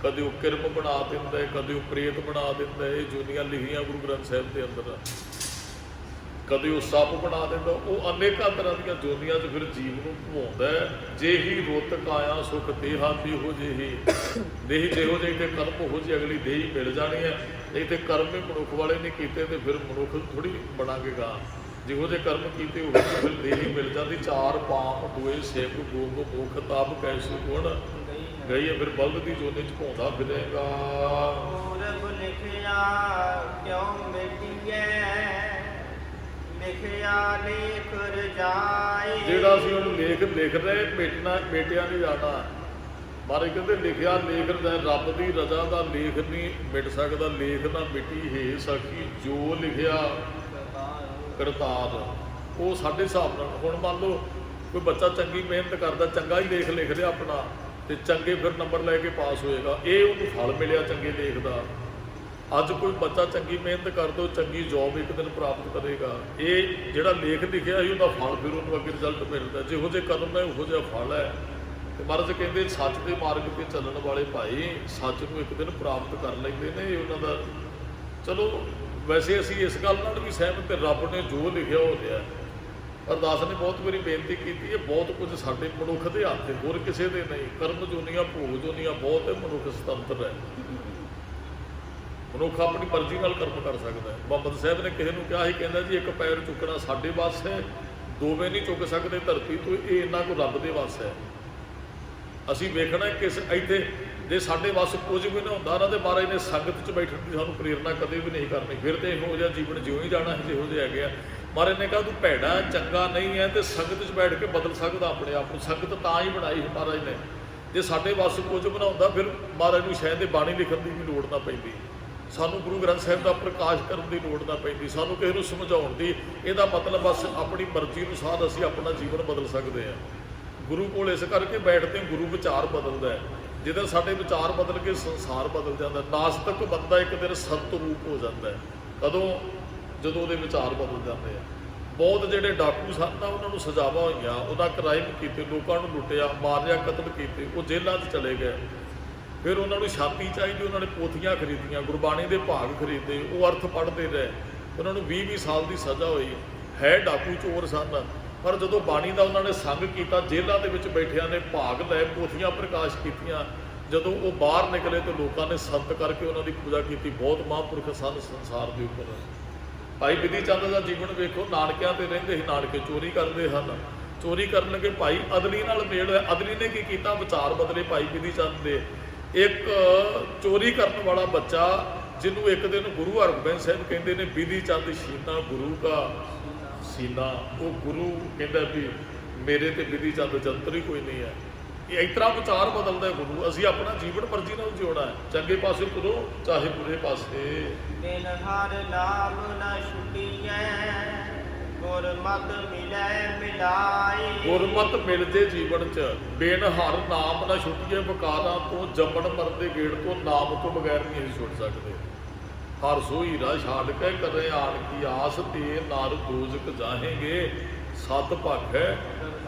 ਕਦੇ ਉਹ ਕਿਰਮ ਬਣਾ ਦਿੰਦਾ ਹੈ, ਕਦੇ ਉਹ ਪ੍ਰੇਤ ਬਣਾ ਦਿੰਦਾ ਹੈ। ਇਹ ਜੂਨੀਆਂ ਲਿਖੀਆਂ ਗੁਰੂ ਗ੍ਰੰਥ ਸਾਹਿਬ ਦੇ ਅੰਦਰ। ਕਦੇ ਉਹ ਸੱਪ ਬਣਾ ਦਿੰਦਾ। ਉਹ ਅਨੇਕਾਂ ਤਰ੍ਹਾਂ ਦੀਆਂ ਜੂਨੀਆਂ 'ਚ ਫਿਰ ਜੀਵ ਨੂੰ ਭਵਾਉਂਦਾ ਹੈ। ਜੇ ਹੀ ਰੋਤਕ ਆਇਆ ਸੁਖ ਦੇਹਾ ਇਹੋ ਜਿਹੀ ਦੇਹੀ, ਜਿਹੋ ਜਿਹੇ ਤੇ ਕਰਮ ਉਹੋ ਜਿਹੀ ਅਗਲੀ ਦੇਹੀ ਮਿਲ ਜਾਣੀ ਹੈ। ਨਹੀਂ ਤੇ ਕਰਮ ਹੀ ਮਨੁੱਖ ਵਾਲੇ ਨਹੀਂ ਕੀਤੇ ਤੇ ਫਿਰ ਮਨੁੱਖ ਥੋੜ੍ਹੀ ਬਣਾਂਗੇ ਗਾ। ਜਿਹੋ ਜਿਹੇ ਕਰਮ ਕੀਤੇ ਉਹ ਫਿਰ ਦੇਹੀ ਮਿਲ ਜਾਂਦੀ। ਚਾਰ ਪਾਪ ਦੋਏ ਸਿਵ ਗੋਗ ਮੁਖ ਤਾਪ ਕੈਸੂ ਗੁਣ ਗਈ ਹੈ। ਫਿਰ ਬਲਦ ਦੀ ਜੋਨੀ 'ਚ ਭੌਂਦਾ ਫਿਰੇਗਾ। ਪੂਰਬ ਲਿਖਿਆ ਕਿਉਂ ਮਿਟੀਐ ਲਿਖਿਆ ਲੇਖ ਰਜਾਈ। ਜਿਹੜਾ ਅਸੀਂ ਉਹਨੂੰ ਲਿਖ ਰਹੇ ਮੇਟਿਆ ਨਹੀਂ ਜਾਣਾ। ਮਹਾਰਾਜ ਕਹਿੰਦੇ ਲਿਖਿਆ ਲੇਖ ਰਜਾਈ। ਰੱਬ ਦੀ ਰਜ਼ਾ ਦਾ ਲੇਖ ਨਹੀਂ ਮਿਟ ਸਕਦਾ। ਲੇਖ ਨਾ ਮਿਟੀ ਹੈ ਸਖੀ ਜੋ ਲਿਖਿਆ ਕਰਤਾਰ। ਉਹ ਸਾਡੇ ਹਿਸਾਬ ਨਾਲ ਹੁਣ ਮੰਨ ਲਓ ਕੋਈ ਬੱਚਾ ਚੰਗੀ ਮਿਹਨਤ ਕਰਦਾ, ਚੰਗਾ ਹੀ ਲੇਖ ਲਿਖ ਰਿਹਾ ਆਪਣਾ, ਤੇ ਚੰਗੇ ਫਿਰ ਨੰਬਰ ਲੈ ਕੇ ਪਾਸ ਹੋਏਗਾ। ਇਹ ਉਹਨੂੰ ਫਲ ਮਿਲਿਆ ਚੰਗੇ ਲੇਖ ਦਾ। ਅੱਜ ਕੋਈ ਬੱਚਾ ਚੰਗੀ ਮਿਹਨਤ ਕਰਦਾ, ਚੰਗੀ ਜੋਬ ਇੱਕ ਦਿਨ ਪ੍ਰਾਪਤ ਕਰੇਗਾ। ਇਹ ਜਿਹੜਾ ਲੇਖ ਲਿਖਿਆ ਸੀ ਉਹਦਾ ਫਲ ਫਿਰ ਉਹਨੂੰ ਅੱਗੇ ਰਿਜ਼ਲਟ ਮਿਲਦਾ। ਜਿਹੋ ਜਿਹੇ ਕਰਮ ਹੈ ਉਹੋ ਜਿਹਾ ਫਲ ਹੈ। ਤੇ ਮਹਾਰਾਜ ਕਹਿੰਦੇ ਸੱਚ ਦੇ ਮਾਰਗ 'ਤੇ ਚੱਲਣ ਵਾਲੇ ਭਾਈ ਸੱਚ ਨੂੰ ਇੱਕ ਦਿਨ ਪ੍ਰਾਪਤ ਕਰ ਲੈਂਦੇ ਨੇ। ਇਹ ਉਹਨਾਂ ਦਾ ਚਲੋ। ਵੈਸੇ ਅਸੀਂ ਇਸ ਗੱਲ ਨਾਲ ਵੀ ਸਹਿਮਤ, ਰੱਬ ਨੇ ਜੋ ਲਿਖਿਆ ਹੋ ਰਿਹਾ। ਅਰਦਾਸ ਨੇ ਬਹੁਤ ਵਾਰੀ ਬੇਨਤੀ ਕੀਤੀ ਹੈ, ਬਹੁਤ ਕੁਝ ਸਾਡੇ ਮਨੁੱਖ ਦੇ ਹੱਥ, ਹੋਰ ਕਿਸੇ ਦੇ ਨਹੀਂ। ਕਰਮ ਜੋਨੀਆਂ ਭੋਗ ਜੋਨੀਆਂ ਬਹੁਤ ਹੈ। ਮਨੁੱਖ ਸੁਤੰਤਰ ਹੈ। ਮਨੁੱਖ ਆਪਣੀ ਮਰਜ਼ੀ ਨਾਲ ਕਰਮ ਕਰ ਸਕਦਾ ਹੈ। ਮੁਹੰਮਦ ਸਾਹਿਬ ਨੇ ਕਿਸੇ ਨੂੰ ਕਿਹਾ ਸੀ, ਕਹਿੰਦਾ ਜੀ ਇੱਕ ਪੈਰ ਚੁੱਕਣਾ ਸਾਡੇ ਵੱਸ ਹੈ, ਦੋਵੇਂ ਨਹੀਂ ਚੁੱਕ ਸਕਦੇ ਧਰਤੀ ਤੋਂ। ਇਹ ਇੰਨਾ ਕੁ ਰੱਬ ਦੇ ਵੱਸ ਹੈ। ਅਸੀਂ ਵੇਖਣਾ ਕਿਸ ਇੱਥੇ ਜੇ ਸਾਡੇ ਵੱਸ ਕੁਝ ਵੀ ਨਾ ਹੁੰਦਾ ਨਾ, ਤੇ ਮਹਾਰਾਜ ਨੇ ਸੰਗਤ 'ਚ ਬੈਠਣ ਦੀ ਸਾਨੂੰ ਪ੍ਰੇਰਨਾ ਕਦੇ ਵੀ ਨਹੀਂ ਕਰਨੀ। ਫਿਰ ਤੇ ਇਹੋ ਜਿਹਾ ਜੀਵਨ ਜਿਉਂ ਹੀ ਜਾਣਾ ਜਿਹੋ ਜਿਹੇ ਹੈਗੇ ਆ। ਮਹਾਰਾਜ ਨੇ ਕਿਹਾ ਤੂੰ ਭੈੜਾ ਚੰਗਾ ਨਹੀਂ ਹੈ ਤੇ ਸੰਗਤ 'ਚ ਬੈਠ ਕੇ ਬਦਲ ਸਕਦਾ ਆਪਣੇ ਆਪ ਨੂੰ। ਸੰਗਤ ਤਾਂ ਹੀ ਬਣਾਈ ਸੀ ਮਹਾਰਾਜ ਨੇ। ਜੇ ਸਾਡੇ ਵੱਸ ਕੁਝ ਬਣਾਉਂਦਾ ਫਿਰ ਮਹਾਰਾਜ ਨੂੰ ਸ਼ਾਇਦ ਬਾਣੀ ਲਿਖਣ ਦੀ ਵੀ ਲੋੜ ਨਾ ਪੈਂਦੀ, ਸਾਨੂੰ ਗੁਰੂ ਗ੍ਰੰਥ ਸਾਹਿਬ ਦਾ ਪ੍ਰਕਾਸ਼ ਕਰਨ ਦੀ ਲੋੜ ਨਾ ਪੈਂਦੀ, ਸਾਨੂੰ ਕਿਸੇ ਨੂੰ ਸਮਝਾਉਣ ਦੀ। ਇਹਦਾ ਮਤਲਬ ਬਸ ਆਪਣੀ ਮਰਜ਼ੀ ਅਨੁਸਾਰ ਅਸੀਂ ਆਪਣਾ ਜੀਵਨ ਬਦਲ ਸਕਦੇ ਹਾਂ। ਗੁਰੂ ਕੋਲ ਇਸ ਕਰਕੇ ਬੈਠਦੇ ਗੁਰੂ ਵਿਚਾਰ ਬਦਲਦਾ ਹੈ। ਜਿਹਦੇ ਸਾਡੇ ਵਿਚਾਰ ਬਦਲ ਕੇ ਸੰਸਾਰ ਬਦਲ ਜਾਂਦਾ। ਨਾਸਤਕ ਬੰਦਾ ਇੱਕ ਦਿਨ ਸੰਤ ਰੂਪ ਹੋ ਜਾਂਦਾ ਹੈ। ਕਦੋਂ? ਜਦੋਂ ਉਹਦੇ ਵਿਚਾਰ ਬਦਲ ਜਾਂਦੇ ਆ। ਬਹੁਤ ਜਿਹੜੇ ਡਾਕੂ ਸਨ ਨਾ, ਉਹਨਾਂ ਨੂੰ ਸਜ਼ਾਵਾਂ ਹੋਈਆਂ, ਉਹਨਾਂ ਕ੍ਰਾਈਮ ਕੀਤੇ, ਲੋਕਾਂ ਨੂੰ ਲੁੱਟਿਆ, ਮਾਰਿਆ, ਕਤਲ ਕੀਤੇ, ਉਹ ਜੇਲ੍ਹਾਂ 'ਚ ਚਲੇ ਗਏ। ਫਿਰ ਉਹਨਾਂ ਨੂੰ ਸ਼ਾਂਤੀ ਚਾਹੀਦੀ, ਉਹਨਾਂ ਨੇ ਪੋਥੀਆਂ ਖਰੀਦੀਆਂ, ਗੁਰਬਾਣੀ ਦੇ ਭਾਗ ਖਰੀਦੇ, ਉਹ ਅਰਥ ਪੜ੍ਹਦੇ ਰਹੇ। ਉਹਨਾਂ ਨੂੰ 20-20 ਸਾਲ ਦੀ ਸਜ਼ਾ ਹੋਈ। ਹੈ ਡਾਕੂ ਚੋਰ ਸਨ, ਪਰ ਜਦੋਂ ਬਾਣੀ ਦਾ ਉਹਨਾਂ ਨੇ ਸੰਗ ਕੀਤਾ, ਜੇਲ੍ਹਾਂ ਦੇ ਵਿੱਚ ਬੈਠਿਆਂ ਨੇ ਭਾਗ ਲਏ, ਪੋਥੀਆਂ ਪ੍ਰਕਾਸ਼ ਕੀਤੀਆਂ। ਜਦੋਂ ਉਹ ਬਾਹਰ ਨਿਕਲੇ ਤਾਂ ਲੋਕਾਂ ਨੇ ਸੰਤ ਕਰਕੇ ਉਹਨਾਂ ਦੀ ਪੂਜਾ ਕੀਤੀ। ਬਹੁਤ ਮਹਾਂਪੁਰਖ ਸਨ ਸੰਸਾਰ ਦੇ ਉੱਪਰ। ਭਾਈ ਬਿਧੀ ਚੰਦ ਦਾ ਜੀਵਨ ਵੇਖੋ, ਨਾਨਕਿਆਂ ਤੇ ਰਹਿੰਦੇ ਸੀ, ਨਾਨਕੇ ਚੋਰੀ ਕਰਦੇ ਹਨ। ਚੋਰੀ ਕਰਨ ਲੱਗੇ, ਭਾਈ ਅਦਲੀ ਨਾਲ ਮੇਲ ਹੋਇਆ। ਅਦਲੀ ਨੇ ਕੀ ਕੀਤਾ? ਵਿਚਾਰ ਬਦਲੇ ਭਾਈ ਬਿਧੀ ਚੰਦ ਦੇ। ਇੱਕ ਚੋਰੀ ਕਰਨ ਵਾਲਾ ਬੱਚਾ, ਜਿਹਨੂੰ ਇੱਕ ਦਿਨ ਗੁਰੂ ਹਰਗੋਬਿੰਦ ਸਾਹਿਬ ਕਹਿੰਦੇ ਨੇ ਬਿਧੀ ਚੰਦ ਸ਼ੀਨਾ ਗੁਰੂ ਕਾ ਸੀਨਾ। ਉਹ ਗੁਰੂ ਕਹਿੰਦਾ ਵੀ ਮੇਰੇ ਤੇ ਬਿਧੀ ਚੰਦ ਜੰਤਰ ਹੀ ਕੋਈ ਨਹੀਂ ਹੈ। ਇਹ ਇਸ ਤਰ੍ਹਾਂ ਵਿਚਾਰ ਬਦਲਦਾ ਗੁਰੂ। ਅਸੀਂ ਆਪਣਾ ਜੀਵਨ ਮਰਜ਼ੀ ਨਾਲ ਜਿਉਣਾ ਹੈ। ਚੰਗੇ ਪਾਸੇ ਤੁਰੋ ਚਾਹੇ ਬੁਰੇ ਪਾਸੇ। ਦਿਨ ਹਰ ਨਾਮ ਨ ਛੁਟੀਐ ਗੁਰਮਤਿ ਮਿਲੈ ਮਿਲਾਈ। ਗੁਰਮਤਿ ਮਿਲ ਜੇ ਜੀਵਨ 'ਚ, ਬਿਨ ਹਰ ਨਾਮ ਨਾ ਛੁੱਟੀਏ ਵਿਕਾਰਾਂ ਤੋਂ, ਜੰਮਣ ਮਰਨ ਦੇ ਗੇੜ ਤੋਂ, ਨਾਮ ਤੋਂ ਬਗੈਰ ਨਹੀਂ ਅਸੀਂ ਛੁੱਟ ਸਕਦੇ। ਹਰ ਸੋਈ ਰਾਹ ਛਾੜ ਕੇ ਕਰੇ ਆਣ ਕੀ ਆਸ, ਤੇ ਨਰ ਦੋਜ਼ਕ ਜਾਹੇਂਗੇ ਸਤ ਭਖ ਹੈ।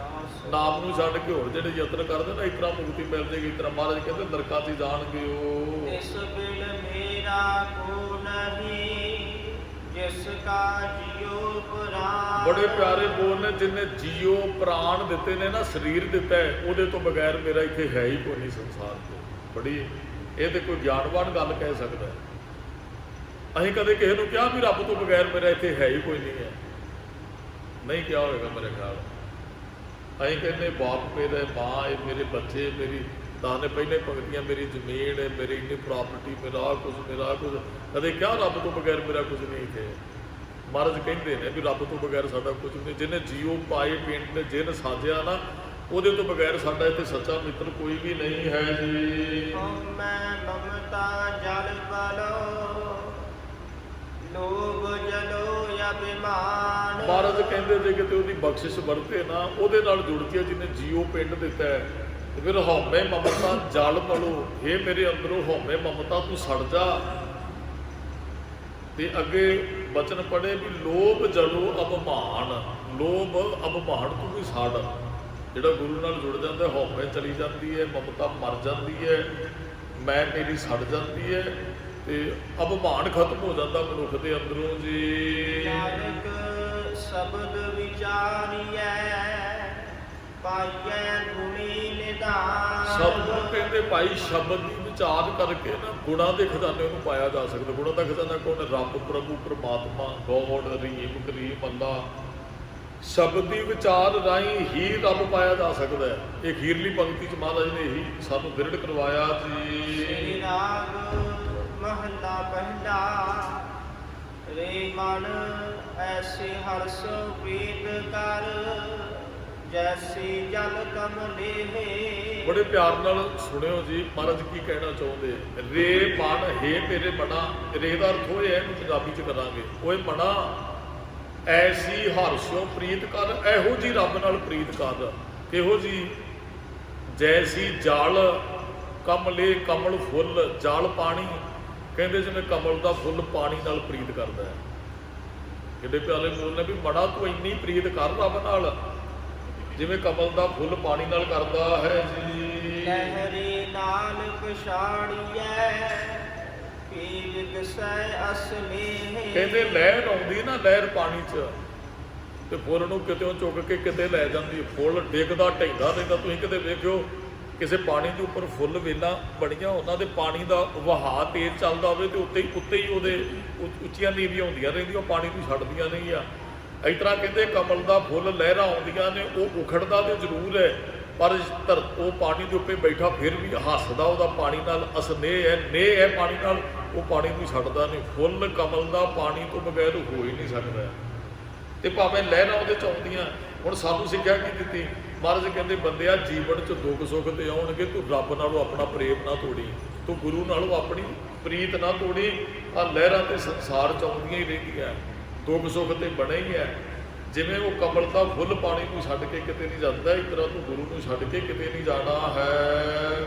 ਨਾਮ ਨੂੰ ਛੱਡ ਕੇ ਹੋਰ ਜਿਹੜੇ ਯਤਨ ਕਰਦੇ ਨਾ, ਇਸ ਤਰ੍ਹਾਂ ਮੁਕਤੀ ਮਿਲ ਜਾਏਗੀ। ਇਸ ਤਰ੍ਹਾਂ ਮਹਾਰਾਜ ਕਹਿੰਦੇ ਨਰਕਾਂ 'ਚ ਜਾਣਗੇ ਉਹ। ਇਸ ਬਿਲ ਮੇਰਾ ਕੋ ਨਹੀਂ ਜਿਸ ਕਾ ਜਿਉ ਪ੍ਰਾਣ। ਬੜੇ ਪਿਆਰੇ ਬੋਲ ਨੇ, ਜਿਹਨੇ ਜੀਓ ਪ੍ਰਾਣ ਦਿੱਤੇ ਨੇ ਨਾ, ਸਰੀਰ ਦਿੱਤਾ ਹੈ, ਉਹਦੇ ਤੋਂ ਬਗੈਰ ਮੇਰਾ ਇੱਥੇ ਹੈ ਹੀ ਕੋਈ ਨਹੀਂ ਸੰਸਾਰ 'ਤੇ। ਬੜੀ ਇਹ ਤੇ ਕੋਈ ਗਿਆਨਵਾਨ ਗੱਲ ਕਹਿ ਸਕਦਾ ਹੈ। ਅਸੀਂ ਕਦੇ ਕਿਸੇ ਨੂੰ ਕਿਹਾ ਵੀ ਰੱਬ ਤੋਂ ਬਗੈਰ ਮੇਰਾ ਇੱਥੇ ਹੈ ਹੀ ਕੋਈ ਨਹੀਂ ਹੈ? ਨਹੀਂ ਕਿਹਾ ਹੋਵੇਗਾ ਮੇਰੇ ਖਿਆਲ। ਅਸੀਂ ਕਹਿੰਦੇ ਬਾਪ ਮੇਰਾ, ਮਾਂ ਹੈ, ਮੇਰੇ ਬੱਚੇ, ਮੇਰੀ ਤਾਂ ਨੇ ਪਹਿਲੇ ਪੰਕਤੀਆਂ, ਮੇਰੀ ਜ਼ਮੀਨ ਹੈ, ਮੇਰੀ ਇੰਨੀ ਪ੍ਰਾਪਰਟੀ, ਮੇਰਾ ਆਹ ਕੁਝ, ਮੇਰਾ ਆਹ ਕੁਝ। ਕਦੇ ਕਿਹਾ ਰੱਬ ਤੋਂ ਬਗੈਰ ਮੇਰਾ ਕੁਝ ਨਹੀਂ ਇੱਥੇ? ਮਹਾਰਾਜ ਕਹਿੰਦੇ ਨੇ ਵੀ ਰੱਬ ਤੋਂ ਬਗੈਰ ਸਾਡਾ ਕੁਝ ਨਹੀਂ। ਜਿਹਨੇ ਜੀਓ ਪਾਏ ਪਿੰਡ ਨੇ ਜਿਨ ਸਾਜਿਆ ਨਾ, ਉਹਦੇ ਤੋਂ ਬਗੈਰ ਸਾਡਾ ਇੱਥੇ ਸੱਚਾ ਮਿੱਤਰ ਕੋਈ ਵੀ ਨਹੀਂ ਹੈ ਜੀ। ਮੈਂ ਮਮਤਾ ਜਲ ਬਲੋ ਲੋਭ ਜਲੋ ਅਭਿਮਾਨ। ਮਹਾਰਾਜ ਕਹਿੰਦੇ ਜੇ ਕਿਤੇ ਉਹਦੀ ਬਖਸ਼ਿਸ਼ ਵਰਤੇ ਨਾ, ਉਹਦੇ ਨਾਲ ਜੁੜ ਕੇ ਜਿਹਨੇ ਜੀਓ ਪਿੰਡ ਦਿੱਤਾ ਹੈ, ਤੇ ਫਿਰ ਹਉਮੈ ਮਮਤਾ ਜਲ ਮਲੋ, ਹੇ ਮੇਰੇ ਅੰਦਰੋਂ ਹਉਮੈ ਮਮਤਾ ਤੂੰ ਸੜ ਜਾ। ਤੇ ਅੱਗੇ ਬਚਨ ਪੜ੍ਹੇ ਵੀ ਲੋਭ ਜਲੋ ਅਭਿਮਾਨ, ਲੋਭ ਅਭਿਮਾਨ ਤੂੰ ਵੀ ਸੜ। ਜਿਹੜਾ ਗੁਰੂ ਨਾਲ ਜੁੜ ਜਾਂਦਾ ਹਉਮੈ ਚਲੀ ਜਾਂਦੀ ਹੈ, ਮਮਤਾ ਮਰ ਜਾਂਦੀ ਹੈ, ਮੈਂ ਮੇਰੀ ਸੜ ਜਾਂਦੀ ਹੈ, ਤੇ ਅਭਿਮਾਨ ਖਤਮ ਹੋ ਜਾਂਦਾ ਮਨੁੱਖ ਦੇ ਅੰਦਰੋਂ ਜੀ। ਨਾਨਕ ਸ਼ਬਦ ਵਿਚਾਰੀਐ ਪਾਈਐ ਗੁਣੀ ਨਿਧਾਨ। ਸਤਿਗੁਰੂ ਕਹਿੰਦੇ ਭਾਈ ਸ਼ਬਦ ਦੀ ਵਿਚਾਰ ਕਰਕੇ ਨਾ ਗੁਣਾਂ ਦੇ ਖਜ਼ਾਨੇ ਨੂੰ ਪਾਇਆ ਜਾ ਸਕਦਾ। ਗੁਣਾਂ ਦਾ ਖਜ਼ਾਨਾ ਕੌਣ? ਰੱਬ, ਪ੍ਰਭੂ, ਪ੍ਰਮਾਤਮਾ, ਗੋਡ, ਰਹੀਮ, ਕਰੀਮ, ਅੱਲਾ। ਸ਼ਬਦ ਦੀ ਵਿਚਾਰ ਰਾਹੀਂ ਹੀ ਰੱਬ ਪਾਇਆ ਜਾ ਸਕਦਾ ਹੈ। ਇਹ ਅਖੀਰਲੀ ਪੰਕਤੀ 'ਚ ਮਹਾਰਾਜ ਨੇ ਇਹੀ ਸਾਨੂੰ ਦ੍ਰਿੜ ਕਰਵਾਇਆ ਜੀ। ਸ੍ਰੀ ਰਾਗ ਮਹਲਾ ਪਹਿਲਾ। ਰੇ ਮਨ ਐਸੇ ਹਰਸ ਪ੍ਰੀਤ ਕਰ ਜੈਸੀ ਜਲ ਕਮਲੇ। ਬੜੇ ਪਿਆਰ ਨਾਲ ਸੁਣਿਓ ਜੀ ਮਹਾਰਾਜ ਕੀ ਕਹਿਣਾ ਚਾਹੁੰਦੇ। ਰੇ ਮਨ, ਹੇ ਮੇਰੇ ਮਨਾ। ਰੇ ਦਾ ਅਰਥ ਹੋਇਆ, ਇਹਨੂੰ ਪੰਜਾਬੀ 'ਚ ਕਰਾਂਗੇ, ਓਏ ਮਨਾ ਐਸੀ ਹਰਸ਼ੋਂ ਪ੍ਰੀਤ ਕਰ, ਇਹੋ ਜੀ ਰੱਬ ਨਾਲ ਪ੍ਰੀਤ ਕਰ। ਕਿਹੋ ਜੀ? ਜੈਸੀ ਜਲ ਕਮਲੇ, ਕਮਲ ਫੁੱਲ, ਜਲ ਪਾਣੀ। ਕਹਿੰਦੇ ਜਿਵੇਂ ਕਮਲ ਦਾ ਫੁੱਲ ਪਾਣੀ ਨਾਲ ਪ੍ਰੀਤ ਕਰਦਾ ਹੈ। ਕਿੱਡੇ ਪਿਆਰੇ ਬੋਲ ਨੇ ਵੀ ਮੜਾ ਤੂੰ ਇੰਨੀ ਪ੍ਰੀਤ ਕਰ ਰੱਬ ਨਾਲ ਜਿਵੇਂ ਕਮਲ ਦਾ ਫੁੱਲ ਪਾਣੀ ਨਾਲ ਕਰਦਾ ਹੈ ਜੀ। ਲਹਿਰੀ ਨਾਲ ਪਛਾੜੀਐ ਪੀਰ ਦਿਸੈ ਅਸਮੇਹ। ਕਹਿੰਦੇ ਲਹਿਰ ਆਉਂਦੀ ਨਾ, ਲਹਿਰ ਪਾਣੀ 'ਚ, ਤੇ ਫੁੱਲ ਨੂੰ ਕਿਤੇੋਂ ਚੁੱਕ ਕੇ ਕਿਤੇ ਲੈ ਜਾਂਦੀ। ਫੁੱਲ ਡਿੱਗਦਾ ਢਹਿੰਦਾ ਰਹਿੰਦਾ। ਤੁਸੀਂ ਕਿਤੇ ਵੇਖਿਓ ਕਿਸੇ ਪਾਣੀ ਦੇ ਉੱਪਰ ਫੁੱਲ ਵੇਲਾਂ ਬਣੀਆਂ, ਉਹਨਾਂ ਦੇ ਪਾਣੀ ਦਾ ਵਹਾਅ ਤੇਜ਼ ਚੱਲਦਾ ਹੋਵੇ ਤੇ ਉੱਤੇ ਹੀ ਉਹਦੇ ਉੱਚੀਆਂ ਨੀਵੀਆਂ ਹੁੰਦੀਆਂ ਰਹਿੰਦੀਆਂ, ਪਾਣੀ ਨੂੰ ਛੱਡਦੀਆਂ ਨਹੀਂ ਆ। ਇਸ ਤਰ੍ਹਾਂ ਕਹਿੰਦੇ ਕਮਲ ਦਾ ਫੁੱਲ ਲਹਿਰਾਂ ਆਉਂਦੀਆਂ ਨੇ, ਉਹ ਉਖੜਦਾ ਤੇ ਜ਼ਰੂਰ ਹੈ, ਪਰ ਉਹ ਪਾਣੀ ਦੇ ਉੱਪਰ ਬੈਠਾ ਫਿਰ ਵੀ ਹੱਸਦਾ ਉਹਦਾ ਪਾਣੀ ਨਾਲ। ਅਸਨੇਹ ਹੈ, ਨੇਹ ਹੈ ਪਾਣੀ ਨਾਲ, ਉਹ ਪਾਣੀ ਨੂੰ ਛੱਡਦਾ ਨਹੀਂ। ਫੁੱਲ ਕਮਲ ਦਾ ਪਾਣੀ ਤੋਂ ਬਗੈਰ ਹੋ ਹੀ ਨਹੀਂ ਸਕਦਾ। ਤੇ ਭਾਵੇਂ ਲਹਿਰਾਂ ਉਹਦੇ 'ਚ ਆਉਂਦੀਆਂ। ਹੁਣ ਸਾਨੂੰ ਸਿੱਖਿਆ ਕੀ ਦਿੱਤੀ? ਮਹਾਰਾਜ ਕਹਿੰਦੇ ਬੰਦਿਆ ਜੀਵਨ 'ਚ ਦੁੱਖ ਸੁੱਖ ਤੇ ਆਉਣਗੇ, ਤੂੰ ਰੱਬ ਨਾਲੋਂ ਆਪਣਾ ਪ੍ਰੇਮ ਨਾ ਤੋੜੀ, ਤੂੰ ਗੁਰੂ ਨਾਲੋਂ ਆਪਣੀ ਪ੍ਰੀਤ ਨਾ ਤੋੜੀ। ਆਹ ਲਹਿਰਾਂ ਤੇ ਸੰਸਾਰ 'ਚ ਆਉਂਦੀਆਂ ਹੀ ਰਹਿੰਦੀਆਂ, ਦੁੱਖ ਸੁੱਖ ਤੇ ਬਣੇ ਹੀ ਹੈ। ਜਿਵੇਂ ਉਹ ਕਮਲ ਦਾ ਫੁੱਲ ਪਾਣੀ ਨੂੰ ਛੱਡ ਕੇ ਕਿਤੇ ਨਹੀਂ ਜਾਂਦਾ, ਇਸ ਤਰ੍ਹਾਂ ਤੂੰ ਗੁਰੂ ਨੂੰ ਛੱਡ ਕੇ ਕਿਤੇ ਨਹੀਂ ਜਾਣਾ ਹੈ।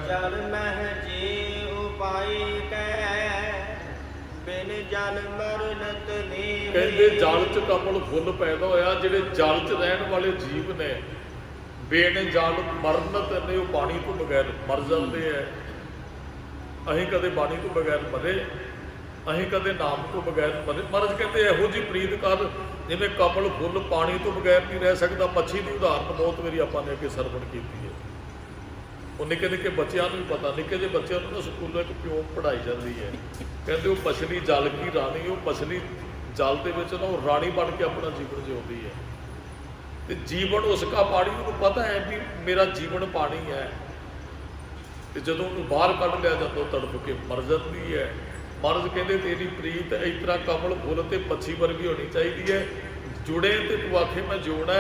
ਜਲ ਮਹਿ ਜੀ ਉਪਾਈ ਕੈ ਬਿਨ ਜਲ ਮਰਨਤ ਨੀਵੀ। ਕਹਿੰਦੇ ਜਲ 'ਚ ਕਮਲ ਫੁੱਲ ਪੈਦਾ ਹੋਇਆ। ਜਿਹੜੇ ਜਲ 'ਚ ਰਹਿਣ ਵਾਲੇ ਜੀਵ ਨੇ ਬਿਨ ਜਲ ਮਰਨਤ ਨੇ, ਉਹ ਪਾਣੀ ਤੋਂ ਬਗੈਰ ਮਰ ਜਾਂਦੇ ਹੈ। ਅਸੀਂ ਕਦੇ ਪਾਣੀ ਤੋਂ ਬਗੈਰ ਮਰੇ, ਅਸੀਂ ਕਦੇ ਨਾਮ ਤੋਂ ਬਗੈਰ ਮਰੇ। ਮਹਾਰਾਜ ਕਹਿੰਦੇ ਇਹੋ ਜਿਹੀ ਪ੍ਰੀਤ ਕਰ ਜਿਵੇਂ ਕਮਲ ਫੁੱਲ ਪਾਣੀ ਤੋਂ ਬਗੈਰ ਨਹੀਂ ਰਹਿ ਸਕਦਾ। ਮੱਛੀ ਦੀ ਉਦਾਹਰਨ ਬਹੁਤ ਵਾਰੀ ਆਪਾਂ ਨੇ ਅੱਗੇ ਸਰਵਣ ਕੀਤੀ ਹੈ। ਉਹ ਨਿੱਕੇ ਨਿੱਕੇ ਬੱਚਿਆਂ ਨੂੰ ਵੀ ਪਤਾ, ਨਿੱਕੇ ਜਿਹੇ ਬੱਚਿਆਂ ਨੂੰ ਨਾ ਸਕੂਲੋਂ ਇੱਕ ਪਿਓ ਪੜ੍ਹਾਈ ਜਾਂਦੀ ਹੈ। ਕਹਿੰਦੇ ਉਹ ਮਛਲੀ ਜਲ ਕੀ ਰਾਣੀ, ਉਹ ਮਛਲੀ ਜਲ ਦੇ ਵਿੱਚ ਨਾ ਉਹ ਰਾਣੀ ਬਣ ਕੇ ਆਪਣਾ ਜੀਵਨ ਜਿਉਂਦੀ ਹੈ। ਤੇ ਜੀਵਨ ਉਸਕਾ ਪਾਣੀ, ਉਹਨੂੰ ਪਤਾ ਹੈ ਵੀ ਮੇਰਾ ਜੀਵਨ ਪਾਣੀ ਹੈ। ਤੇ ਜਦੋਂ ਉਹਨੂੰ ਬਾਹਰ ਕੱਢ ਲਿਆ ਜਾਂਦਾ, ਤੜਫ ਕੇ ਮਰ ਜਾਂਦੀ ਹੈ। ਮਹਾਰਾਜ ਕਹਿੰਦੇ ਤੇਰੀ ਪ੍ਰੀਤ ਇਸ ਤਰ੍ਹਾਂ ਕਮਲ ਫੁੱਲ ਤੇ ਮੱਛੀ ਵਰਗੀ ਹੋਣੀ ਚਾਹੀਦੀ ਹੈ। ਜੁੜੇ ਤੇ ਤੂੰ ਆਖੇ ਮੈਂ ਜੋੜਨਾ,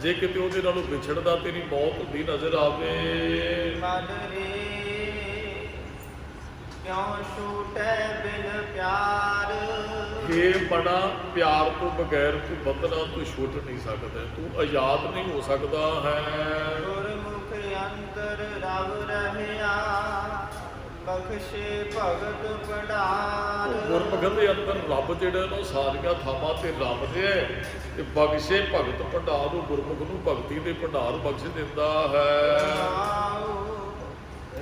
ਜੇ ਕਿਤੇ ਉਹਦੇ ਨਾਲੋਂ ਵਿਛੜਦਾ ਤੇਰੀ ਮੌਤ ਹੁੰਦੀ ਨਜ਼ਰ ਆਵੇ। ਮਨ ਰੇ ਕਿਉਂ ਛੂਟੈ ਬਿਨ ਪਿਆਰ। ਇਹ ਬੜਾ ਪਿਆਰ ਤੋਂ ਬਗੈਰ ਤੂੰ ਬੰਧਨਾਂ ਤੋਂ ਛੁੱਟ ਨਹੀਂ ਸਕਦਾ, ਤੂੰ ਆਜ਼ਾਦ ਨਹੀਂ ਹੋ ਸਕਦਾ ਹੈ। ਗੁਰਮੁਖ ਅੰਦਰ ਰਵ ਰਹਿਆ ਬਖਸ਼ੇ ਭਗਤ ਪੜਾਰ। ਗੁਰਮੁਖ ਦੇ ਅੰਦਰ ਰੱਬ ਜਿਹੜਾ ਨਾ ਸਾਰੀਆਂ ਥਾਵਾਂ ਤੇ ਰੱਬ ਦੇ ਹੈ, ਤੇ ਬਖਸ਼ੇ ਭਗਤ ਭੰਡਾਰ। ਉਹ ਗੁਰਮੁਖ ਨੂੰ ਭਗਤੀ ਦੇ ਭੰਡਾਰ ਬਖਸ਼ ਦਿੰਦਾ ਹੈ।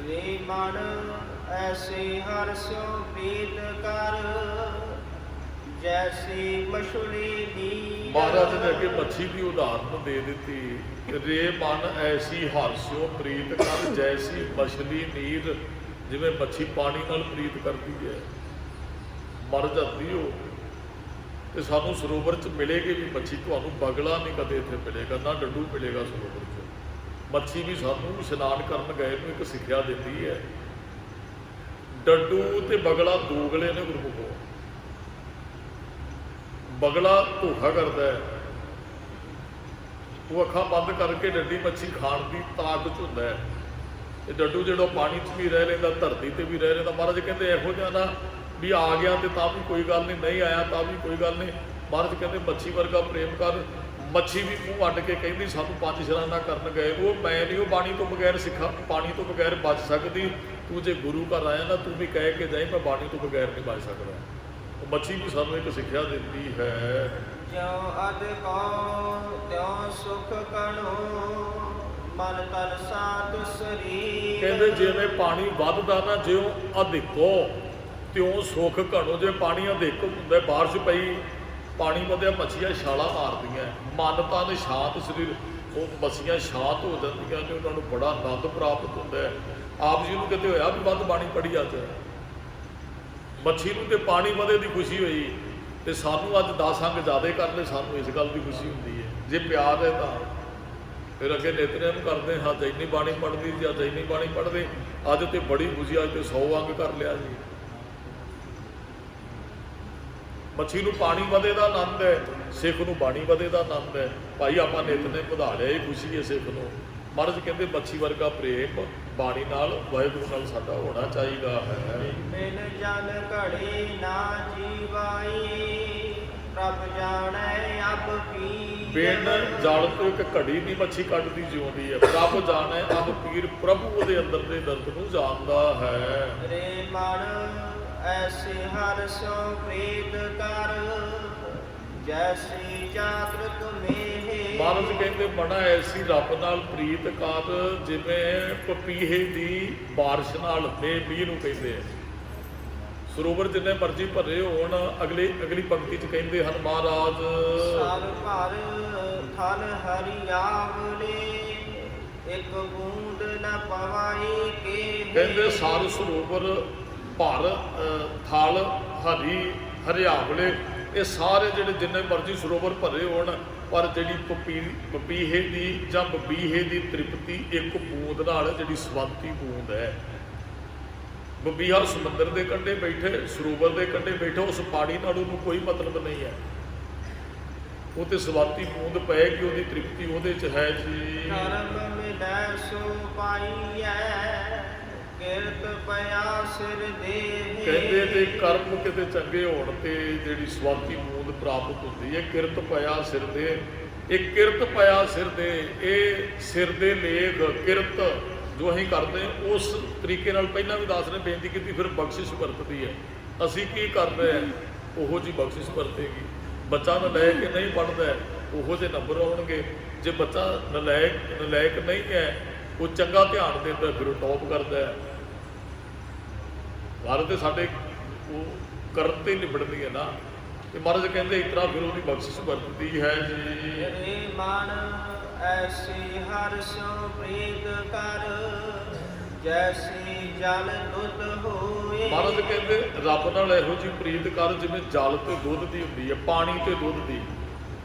ਰੇ ਮਨ ਐਸੇ ਹਰਸੋ ਪ੍ਰੀਤ ਕਰ ਜੈਸੀ ਮਛਲੀ ਨੀਰ। ਮਹਾਰਾਜ ਨੇ ਅੱਗੇ ਮੱਛੀ ਦੀ ਉਦਾਹਰਨ ਦੇ ਦਿੱਤੀ। ਰੇ ਮਨ ਐਸੀ ਹਰਸਿਓ ਪ੍ਰੀਤ ਕਰ ਜੈਸੀ ਮਛਲੀ ਨੀਰ। ਜਿਵੇਂ ਮੱਛੀ ਪਾਣੀ ਨਾਲ ਪ੍ਰੀਤ ਕਰਦੀ ਹੈ, ਮਰ ਜਾਂਦੀ ਉਹ। ਤੇ ਸਾਨੂੰ ਸਰੋਵਰ 'ਚ ਮਿਲੇਗੀ ਵੀ ਮੱਛੀ, ਤੁਹਾਨੂੰ ਬਗਲਾ ਨਹੀਂ ਕਦੇ ਇੱਥੇ ਮਿਲੇਗਾ, ਨਾ ਡੱਡੂ ਮਿਲੇਗਾ ਸਰੋਵਰ 'ਚ। ਮੱਛੀ ਵੀ ਸਾਨੂੰ ਇਸ਼ਨਾਨ ਕਰਨ ਗਏ ਨੂੰ ਇੱਕ ਸਿੱਖਿਆ ਦਿੰਦੀ ਹੈ। ਡੱਡੂ ਤੇ ਬਗਲਾ ਦੋਗਲੇ ਨੇ ਗੁਰਮੁਖੋ। ਬਗਲਾ ਧੋਖਾ ਕਰਦਾ ਹੈ, ਉਹ ਅੱਖਾਂ ਬੰਦ ਕਰਕੇ ਡੱਡੀ ਮੱਛੀ ਖਾਣ ਦੀ ਤਾਕਤ 'ਚ ਹੁੰਦਾ ਹੈ। ਇਹ ਡੱਡੂ ਜਿਹੜਾ ਪਾਣੀ 'ਚ ਵੀ ਰਹਿ ਲੈਂਦਾ, ਧਰਤੀ ਤੇ ਵੀ ਰਹਿ ਲੈਂਦਾ। ਮਹਾਰਾਜ ਕਹਿੰਦੇ ਇਹੋ ਜਿਹਾ ਨਾ ਵੀ ਆ ਗਿਆ ਤੇ ਤਾਂ ਵੀ ਕੋਈ ਗੱਲ ਨਹੀਂ, ਨਹੀਂ ਆਇਆ ਤਾਂ ਵੀ ਕੋਈ ਗੱਲ ਨਹੀਂ। ਮਹਾਰਾਜ ਕਹਿੰਦੇ ਮੱਛੀ ਵਰਗਾ ਪ੍ਰੇਮ ਕਰ। ਮੱਛੀ ਵੀ ਮੂੰਹ ਅੱਡ ਕੇ ਕਹਿੰਦੀ ਸਾਨੂੰ 5 ਇਸ਼ਨਾਨਾ ਕਰਨ ਗਏ, ਉਹ ਮੈਂ ਨਹੀਂ, ਉਹ ਬਾਣੀ ਤੋਂ ਬਗੈਰ ਸਿੱਖਾ, ਪਾਣੀ ਤੋਂ ਬਗੈਰ ਬਚ ਸਕਦੀ। ਤੂੰ ਜੇ ਗੁਰੂ ਘਰ ਆਇਆ ਨਾ, ਤੂੰ ਵੀ ਕਹਿ ਕੇ ਜਾਈ ਮੈਂ ਬਾਣੀ ਤੋਂ ਬਗੈਰ ਨਹੀਂ ਬਚ ਸਕਦਾ। ਉਹ ਮੱਛੀ ਵੀ ਸਾਨੂੰ ਇੱਕ ਸਿੱਖਿਆ ਦਿੰਦੀ ਹੈ। ਜਿਉ ਅਦ ਕਉ ਤਿਉ ਸੁਖ ਕਣੋ, ਮਨ ਤਨ ਸਾਧ ਸਰੀਰ। ਕਹਿੰਦੇ ਜਿਵੇਂ ਪਾਣੀ ਵੱਧਦਾ ਨਾ, ਜਿਉਂ ਅਧਿਕੋ ਤਿਉਂ ਸੁੱਖ ਘਣੋ। ਜੇ ਪਾਣੀ ਅਧਿਕ ਹੁੰਦਾ, ਬਾਰਿਸ਼ ਪਈ, ਪਾਣੀ ਵਧਿਆ, ਮੱਛੀਆਂ ਛਾਲਾਂ ਮਾਰਦੀਆਂ, ਮਨ ਤਨ ਸ਼ਾਂਤ ਸਰੀਰ, ਉਹ ਮੱਛੀਆਂ ਸ਼ਾਂਤ ਹੋ ਜਾਂਦੀਆਂ ਨੇ, ਉਹਨਾਂ ਨੂੰ ਬੜਾ ਆਨੰਦ ਪ੍ਰਾਪਤ ਹੁੰਦਾ ਹੈ। ਆਪ ਜੀ ਨੂੰ ਕਿਤੇ ਹੋਇਆ ਵੀ ਵੱਧ ਬਾਣੀ ਪੜ੍ਹੀ ਅੱਜ? ਮੱਛੀ ਨੂੰ ਤੇ ਪਾਣੀ ਵਧੇ ਦੀ ਖੁਸ਼ੀ ਹੋਈ, ਤੇ ਸਾਨੂੰ ਅੱਜ 10 ਅੰਗ ਜ਼ਿਆਦਾ ਕਰ ਲਏ, ਸਾਨੂੰ ਇਸ ਗੱਲ ਦੀ ਖੁਸ਼ੀ ਹੁੰਦੀ ਹੈ। ਜੇ ਪਿਆਰ ਹੈ ਤਾਂ ਫਿਰ ਅੱਗੇ ਨਿਤਨੇਮ ਕਰਦੇ ਹਾਂ, ਅੱਜ ਇੰਨੀ ਬਾਣੀ ਪੜ੍ਹਦੀ ਜੀ, ਅੱਜ ਇੰਨੀ ਬਾਣੀ ਪੜ੍ਹਦੇ, ਅੱਜ ਤੇ ਬੜੀ ਖੁਸ਼ੀ, ਅੱਜ ਤੇ 100 ਅੰਗ ਕਰ ਲਿਆ ਜੀ। ਮੱਛੀ ਨੂੰ ਪਾਣੀ ਵਧੇ ਦਾ ਆਨੰਦ ਹੈ, ਸਿੱਖ ਨੂੰ ਬਾਣੀ ਵਧੇ ਦਾ ਆਨੰਦ ਹੈ। ਭਾਈ ਆਪਾਂ ਨਿਤਨੇਮ ਵਧਾ ਲਿਆ, ਇਹ ਖੁਸ਼ੀ ਹੈ ਸਿੱਖ ਨੂੰ। ਮਹਾਰਾਜ ਕਹਿੰਦੇ ਮੱਛੀ ਵਰਗਾ ਪ੍ਰੇਮ ਬਾਣੀ ਨਾਲ, ਵਾਹਿਗੁਰੂ ਨਾਲ ਸਾਡਾ ਹੋਣਾ ਚਾਹੀਦਾ ਹੈ। ਬਿਨ ਜਲ ਘੜੇ ਨਾ ਜੀਵਾਈ, ਪ੍ਰਭ ਜਾਣੈ ਅਬ ਪੀ। ਬਿਨ ਜਲ ਤੋਂ ਇੱਕ ਘੜੀ ਦੀ ਮੱਛੀ ਕੱਢਦੀ ਜਿਉਂਦੀ ਹੈ। ਪ੍ਰਭ ਜਾਣੈ ਅਬ ਪੀਰ, ਪ੍ਰਭੂ ਉਹਦੇ ਅੰਦਰ ਦੇ ਦਰਦ ਨੂੰ ਜਾਣਦਾ ਹੈ। ਰੇ ਮਨ ਐਸੇ ਹਰ ਸੋ ਪ੍ਰੀਤ ਕਰ, ਜੈਸੀ ਜਾਗਰਤ ਮੇਹੇ। ਮਹਾਰਾਜ ਕਹਿੰਦੇ ਮਨਾ ਐਸੀ ਰੱਬ ਨਾਲ ਪ੍ਰੀਤ ਕਰ, ਜਿਵੇਂ ਪਪੀਹੇ ਦੀ ਬਾਰਿਸ਼ ਨਾਲ, ਮੀਂਹ ਨੂੰ ਕਹਿੰਦੇ ਆ। ਸਰੋਵਰ ਜਿੰਨੇ ਮਰਜ਼ੀ ਭਰੇ ਹੋਣ, ਅਗਲੀ ਪੰਕਤੀ 'ਚ ਕਹਿੰਦੇ ਹਨ ਮਹਾਰਾਜ ਸਰ ਭਰ ਥਲ ਹਰਿਆਵਲੇ, ਇੱਕ ਬੂੰਦ ਨ ਪਵਾਈ ਕੇ। ਕਹਿੰਦੇ ਸਰ ਸਰੋਵਰ ਭਰ ਥਲ ਹਰਿਆਵਲੇ, ਇਹ ਸਾਰੇ ਜਿਹੜੇ ਜਿੰਨੇ ਮਰਜ਼ੀ ਸਰੋਵਰ ਭਰੇ ਹੋਣ, ਪਰ ਜਿਹੜੀ ਪਪੀਹੇ ਦੀ ਜਾਂ ਬਬੀਹੇ ਦੀ ਤ੍ਰਿਪਤੀ ਇੱਕ ਬੂੰਦ ਨਾਲ, ਜਿਹੜੀ ਸਵੰਤੀ ਬੂੰਦ ਹੈ। ਬਬੀਹਾ ਸਮੁੰਦਰ ਦੇ ਕੰਢੇ ਬੈਠੇ, ਸਰੋਵਰ ਦੇ ਕੰਢੇ ਬੈਠੇ, ਉਸ ਪਾਣੀ ਨਾਲ ਉਹਨੂੰ ਕੋਈ ਮਤਲਬ ਨਹੀਂ ਹੈ। ਉਹ ਤੇ ਸਵਾਤੀ ਬੂੰਦ ਪਏਗੀ, ਉਹਦੀ ਤ੍ਰਿਪਤੀ ਉਹਦੇ 'ਚ ਹੈ ਜੀ। ਕਰਮ ਮਿਲੈ ਸੋ ਪਾਈਐ, ਕਿਰਤ ਪਿਆ ਸਿਰ ਦੇਹ। ਕਹਿੰਦੇ ਤੇ ਕਰਮ ਕਿਤੇ ਚੰਗੇ ਹੋਣ ਤੇ ਜਿਹੜੀ ਸਵਾਤੀ ਬੂੰਦ ਪ੍ਰਾਪਤ ਹੁੰਦੀ ਹੈ। ਕਿਰਤ ਪਿਆ ਸਿਰ ਦੇ, ਇਹ ਕਿਰਤ ਪਿਆ ਸਿਰ ਦੇ, ਇਹ ਸਿਰ ਦੇ ਲੇਖ ਕਿਰਤ ਜੋ ਅਸੀਂ ਕਰਦੇ, ਉਸ ਤਰੀਕੇ ਨਾਲ ਪਹਿਲਾਂ ਵੀ ਦਾਸ ਨੇ ਬੇਨਤੀ ਕੀਤੀ, ਫਿਰ ਬਖਸ਼ਿਸ਼ ਵਰਤਦੀ ਹੈ। ਅਸੀਂ ਕੀ ਕਰ ਰਹੇ ਹਾਂ, ਉਹੋ ਜਿਹੀ ਬਖਸ਼ਿਸ਼ ਵਰਤੇਗੀ। ਬੱਚਾ ਨਲਾਇਕ ਨਹੀਂ ਪੜ੍ਹਦਾ, ਉਹੋ ਜਿਹੇ ਨੰਬਰ ਆਉਣਗੇ। ਜੇ ਬੱਚਾ ਨਲਾਇਕ ਨਹੀਂ ਹੈ, ਉਹ ਚੰਗਾ ਧਿਆਨ ਦਿੰਦਾ, ਫਿਰ ਉਹ ਟੌਪ ਕਰਦਾ ਹੈ। ਭਾਰਤ ਦੇ ਸਾਡੇ ਉਹ ਕਰਨ ਤੇ ਨਿਬੜਦੀ ਹੈ ਨਾ, ਤੇ ਮਹਾਰਾਜ ਕਹਿੰਦੇ ਇਸ ਤਰ੍ਹਾਂ ਫਿਰ ਉਹਦੀ ਬਖਸ਼ਿਸ਼ ਵਰਤਦੀ ਹੈ ਜੀ। ਰੇ ਮਨ ਐਸੀ ਹਰ ਸੋ ਪ੍ਰੀਤ ਕਰ, ਜੈਸੀ ਜਲ ਦੁੱਧ ਹੋਏ। ਮਹਾਰਾਜ ਕਹਿੰਦੇ ਰੱਬ ਨਾਲ ਇਹੋ ਜਿਹੀ ਪ੍ਰੀਤ ਕਰ, ਜਿਵੇਂ ਜਲ ਤੇ ਦੁੱਧ ਦੀ ਹੁੰਦੀ ਹੈ, ਪਾਣੀ ਤੇ ਦੁੱਧ ਦੀ।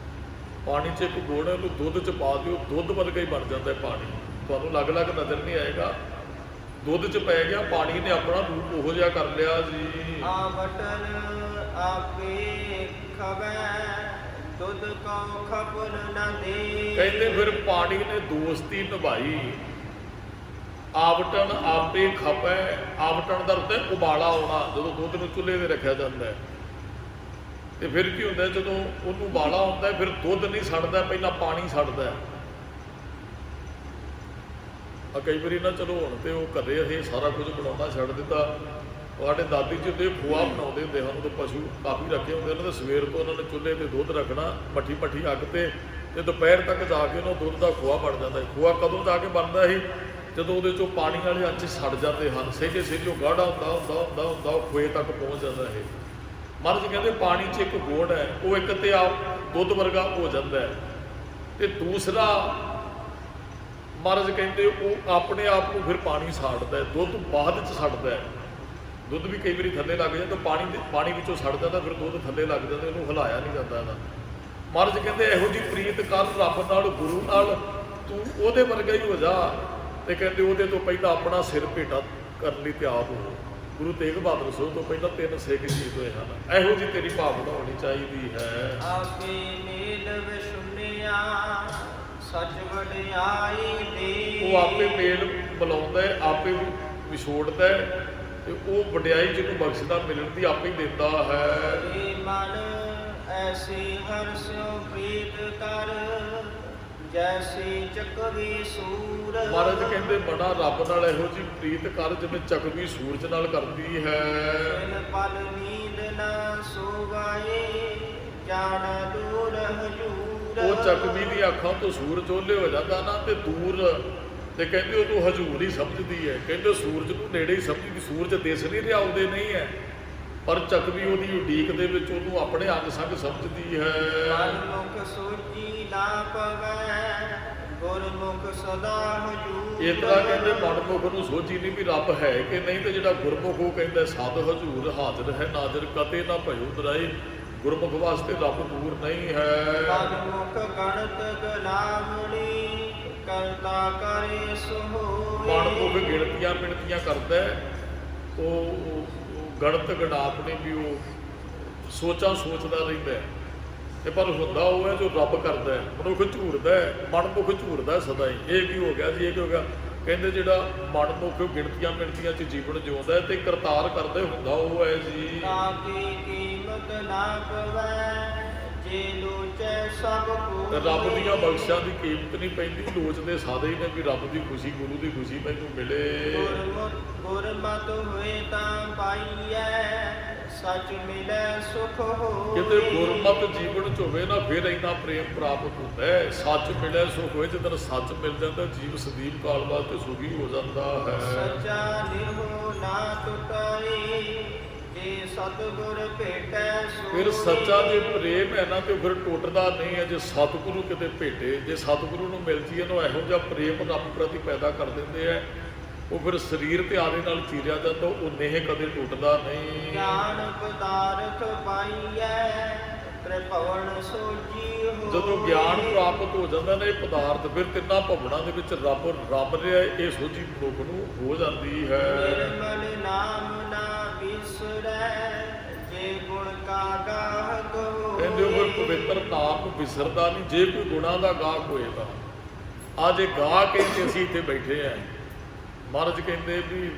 ਪਾਣੀ 'ਚ ਇੱਕ ਗੁਣ ਹੈ, ਉਹਨੂੰ ਦੁੱਧ 'ਚ ਪਾ ਦਿਓ, ਦੁੱਧ ਵਰਗਾ ਹੀ ਬਣ ਜਾਂਦਾ ਪਾਣੀ। ਤੁਹਾਨੂੰ ਅਲੱਗ-ਅਲੱਗ ਨਜ਼ਰ ਨਹੀਂ ਆਏਗਾ, ਦੁੱਧ 'ਚ ਪੈ ਗਿਆ, ਪਾਣੀ ਨੇ ਆਪਣਾ ਰੂਪ ਉਹੋ ਜਿਹਾ ਕਰ ਲਿਆ ਜੀ। ਆਵਟਨ ਆਪੇ ਖਵੈ, ਦੁੱਧ ਕਉ ਖਪਨ ਨ ਦੇ। ਕਹਿੰਦੇ ਫਿਰ ਪਾਣੀ ਨੇ ਦੋਸਤੀ ਨਿਭਾਈ। ਆਵਟਣ ਆਪੇ ਖਪੈ, ਆਵਟਣ ਦਾ ਅਰਥ ਹੈ ਉਬਾਲਾ ਆਉਣਾ। ਜਦੋਂ ਦੁੱਧ ਨੂੰ ਚੁੱਲ੍ਹੇ 'ਤੇ ਰੱਖਿਆ ਜਾਂਦਾ ਹੈ, ਤੇ ਫਿਰ ਕੀ ਹੁੰਦਾ, ਜਦੋਂ ਉਹਨੂੰ ਉਬਾਲਾ ਆਉਂਦਾ, ਫਿਰ ਦੁੱਧ ਨਹੀਂ ਸੜਦਾ, ਪਹਿਲਾਂ ਪਾਣੀ ਸੜਦਾ ਹੈ। ਕਈ ਵਾਰੀ ਨਾ ਚਲੋ ਹੁਣ ਤੇ ਉਹ ਘਰੇ ਇਹ ਸਾਰਾ ਕੁਝ ਬਣਾਉਣਾ ਛੱਡ ਦਿੱਤਾ। ਸਾਡੇ ਦਾਦੀ ਜੀ ਤੇ ਖੋਆ ਬਣਾਉਂਦੇ ਹੁੰਦੇ ਹਨ, ਉਹ ਪਸ਼ੂ ਕਾਫੀ ਰੱਖੇ ਹੁੰਦੇ ਉਹਨਾਂ ਦੇ। ਸਵੇਰ ਤੋਂ ਉਹਨਾਂ ਨੇ ਚੁੱਲ੍ਹੇ 'ਤੇ ਦੁੱਧ ਰੱਖਣਾ, ਮੱਠੀ ਅੱਗ 'ਤੇ, ਤੇ ਦੁਪਹਿਰ ਤੱਕ ਜਾ ਕੇ ਉਹਨਾਂ ਦੁੱਧ ਦਾ ਖੋਆ ਬਣ ਜਾਂਦਾ। ਖੋਆ ਕਦੋਂ ਜਾ ਕੇ ਬਣਦਾ ਸੀ, ਜਦੋਂ ਉਹਦੇ 'ਚੋਂ ਪਾਣੀ ਵਾਲੇ ਅੰਸ਼ ਸੜ ਜਾਂਦੇ ਹਨ, ਸਹਿਜੇ ਗਾੜਾ ਹੁੰਦਾ ਉਹ ਖੋਏ ਤੱਕ ਪਹੁੰਚ ਜਾਂਦਾ ਹੈ। ਮਹਾਰਾਜ ਕਹਿੰਦੇ ਪਾਣੀ 'ਚ ਇੱਕ ਗੁਣ ਹੈ, ਉਹ ਇੱਕ ਤੇ ਆਪ ਦੁੱਧ ਵਰਗਾ ਹੋ ਜਾਂਦਾ ਹੈ, ਤੇ ਦੂਸਰਾ ਮਹਾਰਾਜ ਕਹਿੰਦੇ ਉਹ ਆਪਣੇ ਆਪ ਨੂੰ ਫਿਰ ਪਾਣੀ ਸਾੜਦਾ ਹੈ, ਦੁੱਧ ਬਾਅਦ 'ਚ ਸੜਦਾ ਹੈ। ਦੁੱਧ ਵੀ ਕਈ ਵਾਰੀ ਥੱਲੇ ਲੱਗ ਜਾਂਦਾ, ਪਾਣੀ ਵਿੱਚੋਂ ਸੜ ਜਾਂਦਾ, ਫਿਰ ਦੁੱਧ ਥੱਲੇ ਲੱਗ ਜਾਂਦਾ, ਉਹਨੂੰ ਹਿਲਾਇਆ ਨਹੀਂ ਜਾਂਦਾ ਇਹਦਾ। ਮਹਾਰਾਜ ਕਹਿੰਦੇ ਇਹੋ ਜਿਹੀ ਪ੍ਰੀਤ ਕਰ ਰੱਬ ਨਾਲ, ਗੁਰੂ ਨਾਲ, ਤੂੰ ਉਹਦੇ ਵਰਗਾ ਹੀ ਹੋ ਜਾ। ਤੇ ਕਹਿੰਦੇ ਉਹਦੇ ਤੋਂ ਪਹਿਲਾਂ ਆਪਣਾ ਸਿਰ ਭੇਟਾ ਕਰਨ ਲਈ ਤਿਆਰ ਹੋ। ਗੁਰੂ ਤੇਗ ਬਹਾਦਰ ਸਾਹਿਬ ਤੋਂ ਪਹਿਲਾਂ 3 ਸਿੱਖ ਸ਼ਹੀਦ ਹੋਏ ਹਨ। ਇਹੋ ਜਿਹੀ ਤੇਰੀ ਭਾਵਨਾ ਹੋਣੀ ਚਾਹੀਦੀ ਹੈ। ਆਪੇ ਨੀਲ ਵਿਸ਼ੁੰਨਿਆ, ਸਚ ਵਡਿਆਈ ਦੇ। ਉਹ ਆਪੇ ਮੇਲ ਬੁਲਾਉਂਦਾ ਹੈ, ਆਪੇ ਵਿਛੋੜਦਾ ਹੈ, ਤੇ ਉਹ ਵਡਿਆਈ ਜਿਹਨੂੰ ਬਖਸ਼ਦਾ ਮਿਲਣ ਦੀ ਆਪੇ ਹੀ ਦਿੰਦਾ ਹੈ। ਹਰੇ ਮਨ ਐਸੀ ਹਰਸਿਓ ਪ੍ਰੀਤ ਕਰ, ਜੈਸੀ ਚੱਕਵੀ ਸੂਰ। ਮਹਾਰਾਜ ਕਹਿੰਦੇ ਬੜਾ ਰੱਬ ਨਾਲ ਇਹੋ ਜਿਹੀ ਪ੍ਰੀਤ ਕਰ ਜਿਵੇਂ ਚੱਕਵੀ ਸੂਰਜ ਨਾਲ ਕਰਦੀ ਹੈ। ਬਿਨ ਪਲ ਨੀਂਦ ਨਾ ਸੋਵਾਏ, ਜਾਣ ਦੂਰ ਹਜੂਰ। ਉਹ ਚੱਕਵੀ ਦੀਆਂ ਅੱਖਾਂ ਤੋਂ ਸੂਰਜ ਓਹਲੇ ਹੋ ਜਾਂਦਾ ਨਾ ਤੇ ਦੂਰ, ਤੇ ਕਹਿੰਦੇ ਉਹਨੂੰ ਹਜੂਰ ਹੀ ਸਮਝਦੀ ਹੈ। ਕਹਿੰਦੇ ਸੂਰਜ ਨੂੰ ਨੇੜੇ ਹੀ ਸਮਝਦੀ, ਸੂਰਜ ਦਿਸ ਨਹੀਂ ਰਿਹਾ ਉਹਦੇ ਨਹੀਂ ਹੈ, ਪਰ ਚੱਕਵੀ ਉਹਦੀ ਉਡੀਕ ਦੇ ਵਿੱਚ ਉਹਨੂੰ ਆਪਣੇ ਅੰਗ ਸੰਗ ਸਮਝਦੀ ਹੈ। ਮਨਮੁਖ ਸੋਚੀ ਨਾ ਪਵੈ, ਗੁਰਮੁਖ ਸਦਾ ਹਜੂਰ। ਇਸ ਤਰ੍ਹਾਂ ਕਹਿੰਦੇ ਮਨਮੁਖ ਨੂੰ ਸੋਚੀ ਨਹੀਂ ਵੀ ਰੱਬ ਹੈ ਕਿ ਨਹੀਂ, ਤੇ ਜਿਹੜਾ ਗੁਰਮੁਖ ਉਹ ਕਹਿੰਦਾ ਸਦ ਹਜੂਰ ਹਾਜ਼ਰ ਹੈ ਨਾਜ਼ਰ, ਕਤੇ ਨਾ ਭਇਓ ਦਰਾਈ। ਗੁਰਮੁਖ ਵਾਸਤੇ ਰੱਬ ਦੂਰ ਨਹੀਂ ਹੈ। ਮਨਮੁਖ ਗਣਤ ਗਲਾਵਣੀ, ਕਰਤਾ ਕਰੇ ਸੋਏ। ਮਨਮੁਖ ਗਿਣਤੀਆਂ ਮਿਣਤੀਆਂ ਕਰਦਾ ਹੈ, ਉਹ ਗਣਤ ਗਣਾਪਣੀ ਵੀ ਉਹ ਸੋਚਾਂ ਸੋਚਦਾ ਰਹਿੰਦਾ ਹੈ, ਤੇ ਪਰ ਹੁੰਦਾ ਉਹ ਹੈ ਜੋ ਰੱਬ ਕਰਦਾ ਹੈ। ਮਨੁੱਖ ਝੂਰਦਾ ਹੈ, ਮਨਮੁਖ ਝੂਰਦਾ ਸਦਾ ਹੀ। ਇਹ ਕੀ ਹੋ ਗਿਆ ਜੀ, ਇਹ ਕੀ ਹੋ ਗਿਆ? ਕਹਿੰਦੇ ਜਿਹੜਾ ਮਨਮੁਖ ਗਿਣਤੀਆਂ ਮਿਣਤੀਆਂ 'ਚ ਜੀਵਨ ਜਿਉਂਦਾ ਹੈ ਤੇ ਕਰਤਾਰ ਕਰਦੇ ਹੁੰਦਾ ਉਹ ਹੈ ਜੀ। ਤਾਂ ਕੀ ਕੀਮਤ ਨਾ ਪਵੈ, ਜੇ ਲੋਚੈ ਸਭ ਕੋ। ਰੱਬ ਦੀਆਂ ਬਖਸ਼ਾਂ ਦੀ ਕੀਮਤ ਨਹੀਂ ਪੈਂਦੀ, ਲੋਚਦੇ ਸਾਦੇ ਹੀ ਨੇ ਵੀ ਰੱਬ ਦੀ ਖੁਸ਼ੀ, ਗੁਰੂ ਦੀ ਖੁਸ਼ੀ ਮੈਨੂੰ ਮਿਲੇ। ਗੁਰਮਤਿ ਹੋਏ ਤਾਂ ਪਾਈਐ, ਸੱਚ ਮਿਲੈ ਸੁਖ ਹੋਏ। ਕਿਤੇ ਗੁਰਮਤਿ ਜੀਵਨ 'ਚ ਹੋਵੇ ਨਾ, ਫਿਰ ਇੰਨਾ ਪ੍ਰੇਮ ਪ੍ਰਾਪਤ ਹੁੰਦਾ ਹੈ। ਸੱਚ ਮਿਲਿਆ ਸੁਖ ਹੋਏ, ਜਦੋਂ ਸੱਚ ਮਿਲ ਜਾਂਦਾ ਜੀਵ ਸਦੀਪ ਕਾਲ ਵਾਸਤੇ ਸੁਖੀ ਹੋ ਜਾਂਦਾ ਹੈ। ਸੱਚਾ ਨਿਰਭਉ ਨਾ ਟੁਟਾਈ, ਜੇ ਸਤਿਗੁਰ ਭੇਟੈ ਸੋਈ। ਫਿਰ ਸੱਚਾ ਜੇ ਪ੍ਰੇਮ ਹੈ ਨਾ ਤੇ ਉਹ ਫਿਰ ਟੁੱਟਦਾ ਨਹੀਂ ਹੈ। ਜੇ ਸਤਿਗੁਰੂ ਕਿਤੇ ਭੇਟੇ, ਜੇ ਸਤਿਗੁਰੂ ਨੂੰ ਮਿਲ ਜੀਏ ਨਾ, ਇਹੋ ਜਿਹਾ ਪ੍ਰੇਮ ਰੱਬ ਪ੍ਰਤੀ ਪੈਦਾ ਕਰ ਦਿੰਦੇ ਹੈ, ਉਹ ਫਿਰ ਸਰੀਰ ਤੇ ਆਦੇ ਨਾਲ ਚੀਰਿਆ ਜਾਂਦਾ, ਉਹ ਨੇਹ ਕਦੇ ਟੁੱਟਦਾ ਨਹੀਂ। ਗਿਆਨ ਪਦਾਰਥ ਪਾਈਐ, ਤ੍ਰਿਭਵਨ ਸੋਜੀ ਹੋਏ। ਜਦੋਂ ਗਿਆਨ ਪ੍ਰਾਪਤ ਹੋ ਜਾਂਦਾ ਨਾ ਇਹ ਪਦਾਰਥ, ਫਿਰ ਤਿੰਨਾਂ ਭਵਨਾਂ ਦੇ ਵਿੱਚ ਰੱਬ ਰਿਹਾ ਇਹ ਸੋਝੀ ਮਨੁੱਖ ਨੂੰ ਹੋ ਜਾਂਦੀ ਹੈ। ਨਿਰਮਲ ਨਾਮ ਨਾ ਵਿਸਰੈ, ਜੇ ਗੁਣ ਕਾ ਗਾਹਕ ਹੋਏ। ਕਹਿੰਦੇ ਉਹ ਫਿਰ ਪਵਿੱਤਰ ਨਾਮ ਨੂੰ ਵਿਸਰਦਾ ਨਹੀਂ, ਜੇ ਕੋਈ ਗੁਣਾਂ ਦਾ ਗਾਹਕ ਹੋਏ ਤਾਂ। ਆ ਜੇ ਗਾਹਕ ਕਹਿੰਦੇ ਅਸੀਂ ਇੱਥੇ ਬੈਠੇ ਆ, ਮਹਾਰਾਜ ਕਹਿੰਦੇ ਵੀ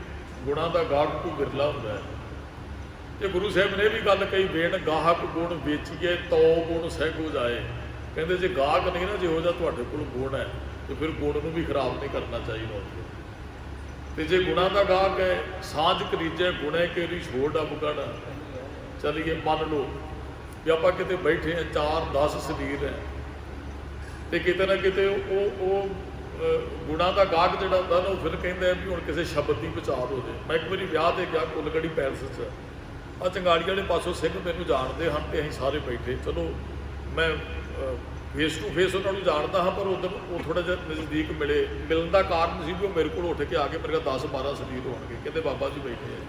ਗੁਣਾਂ ਦਾ ਗਾਹਕ ਕੋਈ ਬਿਰਲਾ ਹੁੰਦਾ ਹੈ। ਤੇ ਗੁਰੂ ਸਾਹਿਬ ਨੇ ਇਹ ਵੀ ਗੱਲ ਕਹੀ, ਵੇਣ ਗਾਹਕ ਗੁਣ ਵੇਚੀਏ ਤੋ ਗੁਣ ਸਹਿਗੋ ਜਾਏ। ਕਹਿੰਦੇ ਜੇ ਗਾਹਕ ਨਹੀਂ ਨਾ, ਜਿਹੋ ਜਿਹਾ ਤੁਹਾਡੇ ਕੋਲ ਗੁਣ ਹੈ, ਤੇ ਫਿਰ ਗੁਣ ਨੂੰ ਵੀ ਖਰਾਬ ਨਹੀਂ ਕਰਨਾ ਚਾਹੀਦਾ। ਤੇ ਜੇ ਗੁਣਾਂ ਦਾ ਗਾਹਕ ਹੈ, ਸਾਂਝ ਕਰੀਜੈ ਗੁਣੇ ਕੇਰੀ ਛੋੜ ਅਵਗਣ। ਚਲੀਏ ਮੰਨ ਲਓ ਵੀ ਆਪਾਂ ਕਿਤੇ ਬੈਠੇ ਹਾਂ, 4-10 ਸਰੀਰ ਹੈ, ਤੇ ਕਿਤੇ ਨਾ ਕਿਤੇ ਉਹ ਗੁਣਾਂ ਦਾ ਗਾਹਕ ਜਿਹੜਾ ਹੁੰਦਾ ਨਾ, ਉਹ ਫਿਰ ਕਹਿੰਦਾ ਵੀ ਹੁਣ ਕਿਸੇ ਸ਼ਬਦ ਦੀ ਵਿਚਾਰ ਹੋ ਜਾਏ। ਮੈਂ ਇੱਕ ਵਾਰੀ ਵਿਆਹ ਤੇ ਗਿਆ ਕੁਲਗੜੀ ਪੈਲਸ 'ਚ, ਆ ਚੰਗਾੜੀ ਵਾਲੇ ਪਾਸੋਂ ਸਿੰਘ ਮੈਨੂੰ ਜਾਣਦੇ ਹਨ, ਤੇ ਅਸੀਂ ਸਾਰੇ ਬੈਠੇ। ਚਲੋ ਮੈਂ ਫੇਸ ਟੂ ਫੇਸ ਉਹਨਾਂ ਨੂੰ ਜਾਣਦਾ ਹਾਂ, ਪਰ ਉਦੋਂ ਉਹ ਥੋੜ੍ਹਾ ਜਿਹਾ ਨਜ਼ਦੀਕ ਮਿਲਣ ਦਾ ਕਾਰਨ ਸੀ ਵੀ ਉਹ ਮੇਰੇ ਕੋਲ ਉੱਠ ਕੇ ਆ ਕੇ ਮੇਰੇ ਕੋਲ 10-12 ਸਰੀਰ ਹੋਣਗੇ। ਕਹਿੰਦੇ ਬਾਬਾ ਜੀ ਬੈਠੇ ਆ,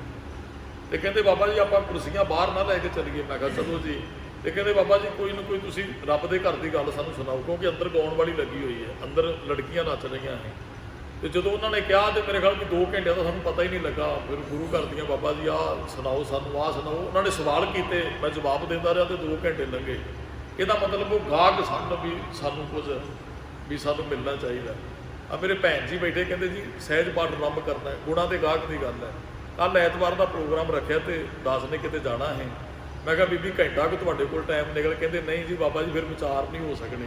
ਤੇ ਕਹਿੰਦੇ ਬਾਬਾ ਜੀ ਆਪਾਂ ਕੁਰਸੀਆਂ ਬਾਹਰ ਨਾ ਲੈ ਕੇ ਚੱਲੀਏ। ਮੈਂ ਕਿਹਾ ਚਲੋ ਜੀ। ਤੇ ਕਹਿੰਦੇ ਬਾਬਾ ਜੀ ਕੋਈ ਨਾ ਕੋਈ ਤੁਸੀਂ ਰੱਬ ਦੇ ਘਰ ਦੀ ਗੱਲ ਸਾਨੂੰ ਸੁਣਾਓ, ਕਿਉਂਕਿ ਅੰਦਰ ਗਾਉਣ ਵਾਲੀ ਲੱਗੀ ਹੋਈ ਹੈ, ਅੰਦਰ ਲੜਕੀਆਂ ਨੱਚ ਰਹੀਆਂ ਨੇ। ਤੇ ਜਦੋਂ ਉਹਨਾਂ ਨੇ ਕਿਹਾ ਤੇ ਮੇਰੇ ਖਿਆਲ ਕਿ 2 ਘੰਟਿਆਂ ਦਾ ਸਾਨੂੰ ਪਤਾ ਹੀ ਨਹੀਂ ਲੱਗਾ। ਫਿਰ ਗੁਰੂ ਘਰ ਦੀਆਂ ਬਾਬਾ ਜੀ ਆਹ ਸੁਣਾਓ ਸਾਨੂੰ, ਆਹ ਸੁਣਾਓ। ਉਹਨਾਂ ਨੇ ਸਵਾਲ ਕੀਤੇ, ਮੈਂ ਜਵਾਬ ਦਿੰਦਾ ਰਿਹਾ ਤੇ 2 ਘੰਟੇ ਲੰਘੇ। ਇਹਦਾ ਮਤਲਬ ਉਹ ਗਾਹਕ ਸਨ ਵੀ ਸਾਨੂੰ ਕੁਝ ਵੀ ਸਾਨੂੰ ਮਿਲਣਾ ਚਾਹੀਦਾ। ਆ ਮੇਰੇ ਭੈਣ ਜੀ ਬੈਠੇ, ਕਹਿੰਦੇ ਜੀ ਸਹਿਜ ਪਾਠ ਆਰੰਭ ਕਰਨਾ ਹੈ, ਗੁਣਾਂ ਦੇ ਗਾਹਕ ਦੀ ਗੱਲ ਹੈ। ਕੱਲ੍ਹ ਐਤਵਾਰ ਦਾ ਪ੍ਰੋਗਰਾਮ ਰੱਖਿਆ ਤੇ ਦਾਸ ਨੇ ਕਿਤੇ ਜਾਣਾ ਹੈ। ਮੈਂ ਕਿਹਾ ਬੀਬੀ ਘੰਟਾ ਕਿ ਤੁਹਾਡੇ ਕੋਲ ਟਾਈਮ ਨਿਕਲ। ਕਹਿੰਦੇ ਨਹੀਂ ਜੀ ਬਾਬਾ ਜੀ ਫਿਰ ਵਿਚਾਰ ਨਹੀਂ ਹੋ ਸਕਣੇ।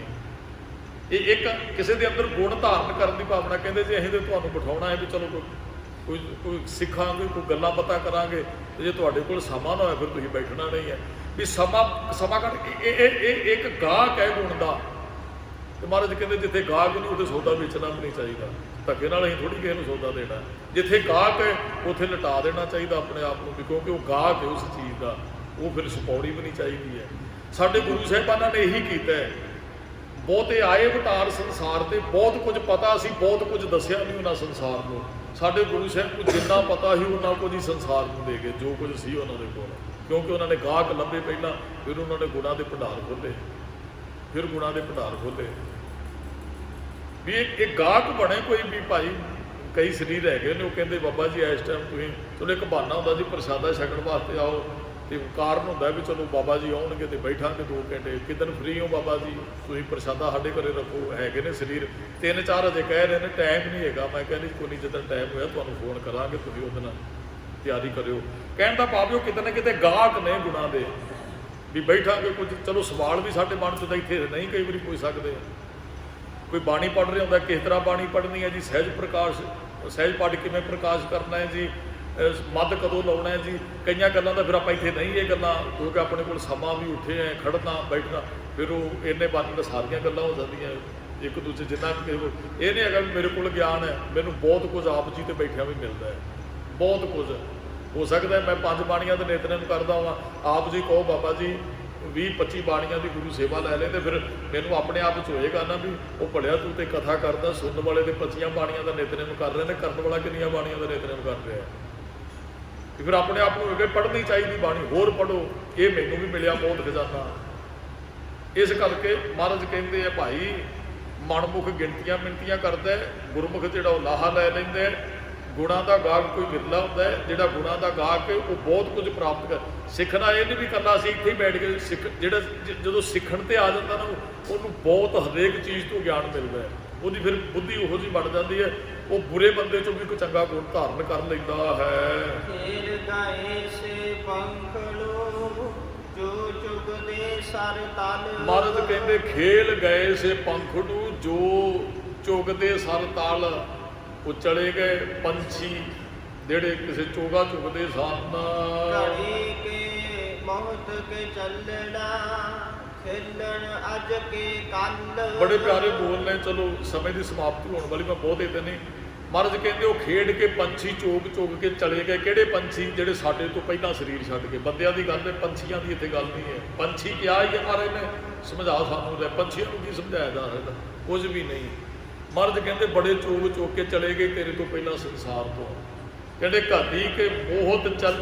ਇਹ ਇੱਕ ਕਿਸੇ ਦੇ ਅੰਦਰ ਗੁਣ ਧਾਰਨ ਕਰਨ ਦੀ ਭਾਵਨਾ। ਕਹਿੰਦੇ ਜੀ ਅਸੀਂ ਤਾਂ ਤੁਹਾਨੂੰ ਬਿਠਾਉਣਾ ਹੈ ਵੀ ਚਲੋ ਕੋਈ ਸਿੱਖਾਂਗੇ, ਕੋਈ ਗੱਲਾਂ ਪਤਾ ਕਰਾਂਗੇ, ਤੇ ਜੇ ਤੁਹਾਡੇ ਕੋਲ ਸਮਾਂ ਨਾ ਹੋਇਆ ਫਿਰ ਤੁਸੀਂ ਬੈਠਣਾ ਨਹੀਂ ਹੈ। ਵੀ ਸਮਾਂ ਕੱਢ ਕੇ ਇਹ ਇੱਕ ਗਾਹਕ ਹੈ ਗੁਣ ਦਾ। ਤੇ ਮਹਾਰਾਜ ਕਹਿੰਦੇ ਜਿੱਥੇ ਗਾਹਕ ਨਹੀਂ ਉੱਥੇ ਸੌਦਾ ਵੇਚਣਾ ਵੀ ਨਹੀਂ ਚਾਹੀਦਾ। ਧੱਕੇ ਨਾਲ ਅਸੀਂ ਥੋੜ੍ਹੀ ਕਿਸੇ ਨੂੰ ਸੌਦਾ ਦੇਣਾ। ਜਿੱਥੇ ਗਾਹਕ ਹੈ ਉੱਥੇ ਲਟਾ ਦੇਣਾ ਚਾਹੀਦਾ ਆਪਣੇ ਆਪ ਨੂੰ, ਵੀ ਕਿਉਂਕਿ ਉਹ ਗਾਹਕ ਹੈ ਉਸ ਚੀਜ਼ ਦਾ, ਉਹ ਫਿਰ ਛਪਾਉਣੀ ਵੀ ਨਹੀਂ ਚਾਹੀਦੀ ਹੈ। ਸਾਡੇ ਗੁਰੂ ਸਾਹਿਬਾਨਾਂ ਨੇ ਇਹੀ ਕੀਤਾ ਹੈ। ਬਹੁਤੇ ਆਏ ਅਵਤਾਰ ਸੰਸਾਰ ਤੇ, ਬਹੁਤ ਕੁਝ ਪਤਾ ਸੀ, ਬਹੁਤ ਕੁਝ ਦੱਸਿਆ ਨਹੀਂ ਉਹਨਾਂ ਸੰਸਾਰ ਨੂੰ। ਸਾਡੇ ਗੁਰੂ ਸਾਹਿਬ ਨੂੰ ਜਿੰਨਾ ਪਤਾ ਸੀ ਉਹਨਾਂ ਕੁਝ ਹੀ ਸੰਸਾਰ ਨੂੰ ਦੇ ਗਏ, ਜੋ ਕੁਝ ਸੀ ਉਹਨਾਂ ਦੇ ਕੋਲ, ਕਿਉਂਕਿ ਉਹਨਾਂ ਨੇ ਗਾਹਕ ਲੱਭੇ ਪਹਿਲਾਂ, ਫਿਰ ਉਹਨਾਂ ਨੇ ਗੁਣਾਂ ਦੇ ਭੰਡਾਰ ਖੋਲ੍ਹੇ, ਫਿਰ ਗੁਣਾਂ ਦੇ ਭੰਡਾਰ ਖੋਲ੍ਹੇ। ਵੀ ਇਹ ਗਾਹਕ ਬਣੇ ਕੋਈ ਵੀ। ਭਾਈ ਕਈ ਸਰੀਰ ਹੈਗੇ ਨੇ, ਉਹ ਕਹਿੰਦੇ ਬਾਬਾ ਜੀ ਇਸ ਟਾਈਮ ਤੁਸੀਂ ਚਲੋ ਇੱਕ ਬਹਾਨਾ ਹੁੰਦਾ ਜੀ ਪ੍ਰਸ਼ਾਦਾ ਛਕਣ ਵਾਸਤੇ ਆਓ, ਤੇ ਕਾਰਨ ਹੁੰਦਾ ਵੀ ਚਲੋ ਬਾਬਾ ਜੀ ਆਉਣਗੇ ਤੇ ਬੈਠਾਂਗੇ 2 ਘੰਟੇ। ਕਿਦਨ ਫ੍ਰੀ ਹੋ ਬਾਬਾ ਜੀ, ਤੁਸੀਂ ਪ੍ਰਸ਼ਾਦਾ ਸਾਡੇ ਘਰੇ ਰੱਖੋ, ਹੈਗੇ ਨੇ ਸਰੀਰ 3-4 ਅਜੇ ਕਹਿ ਰਹੇ ਨੇ ਟਾਈਮ ਨਹੀਂ ਹੈਗਾ। ਮੈਂ ਕਹਿੰਦੀ ਕੋਈ ਨਹੀਂ, ਜਦੋਂ ਟਾਈਮ ਹੋਇਆ ਤੁਹਾਨੂੰ ਫੋਨ ਕਰਾਂਗੇ, ਤੁਸੀਂ ਉਹਦੇ ਨਾਲ ਤਿਆਰੀ ਕਰਿਓ। ਕਹਿਣ ਦਾ ਭਾਵ ਉਹ ਕਿਤੇ ਨਾ ਕਿਤੇ ਗਾਹਕ ਨੇ ਗੁਣਾਂ ਦੇ, ਵੀ ਬੈਠਾਂਗੇ ਕੁਝ ਚਲੋ ਸਵਾਲ ਵੀ ਸਾਡੇ ਮਨ 'ਚ ਤਾਂ ਇੱਥੇ ਨਹੀਂ ਕਈ ਵਾਰੀ ਪੁੱਛ ਸਕਦੇ। ਕੋਈ ਬਾਣੀ ਪੜ੍ਹ ਰਿਹਾ ਹੁੰਦਾ, ਕਿਸ ਤਰ੍ਹਾਂ ਬਾਣੀ ਪੜ੍ਹਨੀ ਹੈ ਜੀ, ਸਹਿਜ ਪ੍ਰਕਾਸ਼, ਸਹਿਜ ਪਾਠ ਕਿਵੇਂ ਪ੍ਰਕਾਸ਼ ਕਰਨਾ ਹੈ ਜੀ, ਮੱਧ ਕਦੋਂ ਲਾਉਣਾ ਹੈ ਜੀ, ਕਈਆਂ ਗੱਲਾਂ ਦਾ ਫਿਰ ਆਪਾਂ ਇੱਥੇ ਨਹੀਂ ਇਹ ਗੱਲਾਂ, ਕਿਉਂਕਿ ਆਪਣੇ ਕੋਲ ਸਮਾਂ ਵੀ ਉੱਠੇ ਹੈ, ਖੜਨਾ ਬੈਠਣਾ, ਫਿਰ ਉਹ ਇੰਨੇ ਬਾਰੇ ਤਾਂ ਸਾਰੀਆਂ ਗੱਲਾਂ ਹੋ ਜਾਂਦੀਆਂ ਇੱਕ ਦੂਜੇ ਜਿੰਨਾ ਕਿਸੇ ਕੋਲ ਇਹ ਨਹੀਂ ਹੈਗਾ ਵੀ ਮੇਰੇ ਕੋਲ ਗਿਆਨ ਹੈ। ਮੈਨੂੰ ਬਹੁਤ ਕੁਝ ਆਪ ਜੀ ਤੇ ਬੈਠਿਆ ਵੀ ਮਿਲਦਾ ਹੈ, ਬਹੁਤ ਕੁਝ ਹੋ ਸਕਦਾ। ਮੈਂ 5 ਬਾਣੀਆਂ ਦੇ ਨਿਤਨੇਮ ਕਰਦਾ ਹਾਂ, ਆਪ ਜੀ ਕਹੋ ਬਾਬਾ ਜੀ 20-25 ਬਾਣੀਆਂ ਦੀ ਗੁਰੂ ਸੇਵਾ ਲੈ ਲੈ, ਤੇ ਫਿਰ ਮੈਨੂੰ ਆਪਣੇ ਆਪ 'ਚ ਹੋਏਗਾ ਨਾ ਵੀ ਉਹ ਪੜਿਆ ਤੂੰ ਤੇ ਕਥਾ ਕਰਦਾ, ਸੁਣਨ ਵਾਲੇ ਤੇ 25 ਬਾਣੀਆਂ ਦਾ ਨਿਤਨੇਮ ਕਰ ਰਹੇ ਨੇ, ਕਰਨ ਵਾਲਾ ਕਿੰਨੀਆਂ ਬਾਣੀਆਂ ਦਾ ਨਿਤਨੇਮ ਕਰ ਰਿਹਾ। ਤੇ ਫਿਰ ਆਪਣੇ ਆਪ ਨੂੰ ਹੋਏਗਾ ਪੜ੍ਹਨੀ ਚਾਹੀਦੀ ਬਾਣੀ, ਹੋਰ ਪੜ੍ਹੋ, ਇਹ ਮੈਨੂੰ ਵੀ ਮਿਲਿਆ ਬਹੁਤ ਖਜ਼ਾਨਾ। ਇਸ ਕਰਕੇ ਮਹਾਰਾਜ ਕਹਿੰਦੇ ਆ ਭਾਈ ਮਨਮੁਖ ਗਿਣਤੀਆਂ ਮਿਣਤੀਆਂ ਕਰਦਾ, ਗੁਰਮੁਖ ਜਿਹੜਾ ਉਹ ਲਾਹਾ ਲੈ ਲੈਂਦਾ। ਗੁਣਾਂ ਦਾ ਗਾਹਕ ਕੋਈ ਵਿਰਲਾ ਹੁੰਦਾ ਹੈ, ਜਿਹੜਾ ਗੁਣਾਂ ਦਾ ਗਾਹਕ ਉਹ ਬਹੁਤ ਕੁਝ ਪ੍ਰਾਪਤ ਕਰ। ਸਿੱਖਣਾ ਇਹ ਨਹੀਂ ਵੀ ਕਰਨਾ ਅਸੀਂ ਇੱਥੇ ਹੀ ਬੈਠ ਕੇ ਜਿਹੜਾ ਜਦੋਂ ਸਿੱਖਣ ਤੇ ਆ ਜਾਂਦਾ ਨਾ ਉਹਨੂੰ ਬਹੁਤ ਹਰੇਕ ਚੀਜ਼ ਤੋਂ ਗਿਆਨ ਮਿਲਦਾ ਹੈ, ਉਹਦੀ ਫਿਰ ਬੁੱਧੀ ਉਹੋ ਜਿਹੀ ਬਣ ਜਾਂਦੀ ਹੈ, ਉਹ ਬੁਰੇ ਬੰਦੇ ਚੋਂ ਵੀ ਕੋਈ ਚੰਗਾ ਗੁਣ ਧਾਰਨ ਕਰ ਲੈਂਦਾ ਹੈ। ਖੇਲ ਗਾਏ ਸੇ ਪੰਖ ਲੋ ਜੋ ਚੁਗਦੇ ਸਰ ਤਲ। ਮਹਾਰਾਜ ਕਹਿੰਦੇ ਖੇਲ ਗਏ ਸੇ ਪੰਖ ਨੂੰ ਜੋ ਚੁਗਦੇ ਸਰ ਤਲ। ਉਹ ਚਲੇ ਗਏ ਪੰਛੀ ਜਿਹੜੇ ਕਿਸੇ ਚੋਗਾ ਚੁਗਦੇ ਸਨ। ਘੜੀ ਕੇ ਮੌਤ ਕੇ ਚੱਲਣਾ ਖੇਲਣ ਅੱਜ ਕੇ ਕੱਲ। ਬੜੇ ਪਿਆਰੇ ਬੋਲ ਨੇ। ਚਲੋ ਸਮੇਂ ਦੀ ਸਮਾਪਤੀ ਹੋਣ ਵਾਲੀ, ਮੈਂ ਬਹੁਤ ਇੱਥੇ ਨਹੀਂ। ਮਹਾਰਾਜ ਕਹਿੰਦੇ ਉਹ ਖੇਡ ਕੇ ਪੰਛੀ ਚੋਗ ਕੇ ਚਲੇ ਗਏ। ਕਿਹੜੇ ਪੰਛੀ? ਜਿਹੜੇ ਸਾਡੇ ਤੋਂ ਪਹਿਲਾਂ ਸਰੀਰ ਛੱਡ ਕੇ। ਬੰਦਿਆਂ ਦੀ ਗੱਲ ਹੈ, ਪੰਛੀਆਂ ਦੀ ਇੱਥੇ ਗੱਲ ਨਹੀਂ ਹੈ। ਪੰਛੀ ਕਿਹਾ ਹੀ ਹੈ ਮਹਾਰਾਜ ਨੇ, ਸਮਝਾ ਸਾਨੂੰ ਲੈ, ਪੰਛੀਆਂ ਨੂੰ ਕੀ ਸਮਝਾਇਆ ਜਾ ਸਕਦਾ? ਕੁਝ ਵੀ ਨਹੀਂ। ਮਹਾਰਾਜ ਕਹਿੰਦੇ ਬੜੇ ਚੋਗ ਕੇ ਚਲੇ ਗਏ ਤੇਰੇ ਤੋਂ ਪਹਿਲਾਂ ਸੰਸਾਰ ਤੋਂ। ਕਹਿੰਦੇ ਘੜੀ ਕੇ ਮੋਹਤ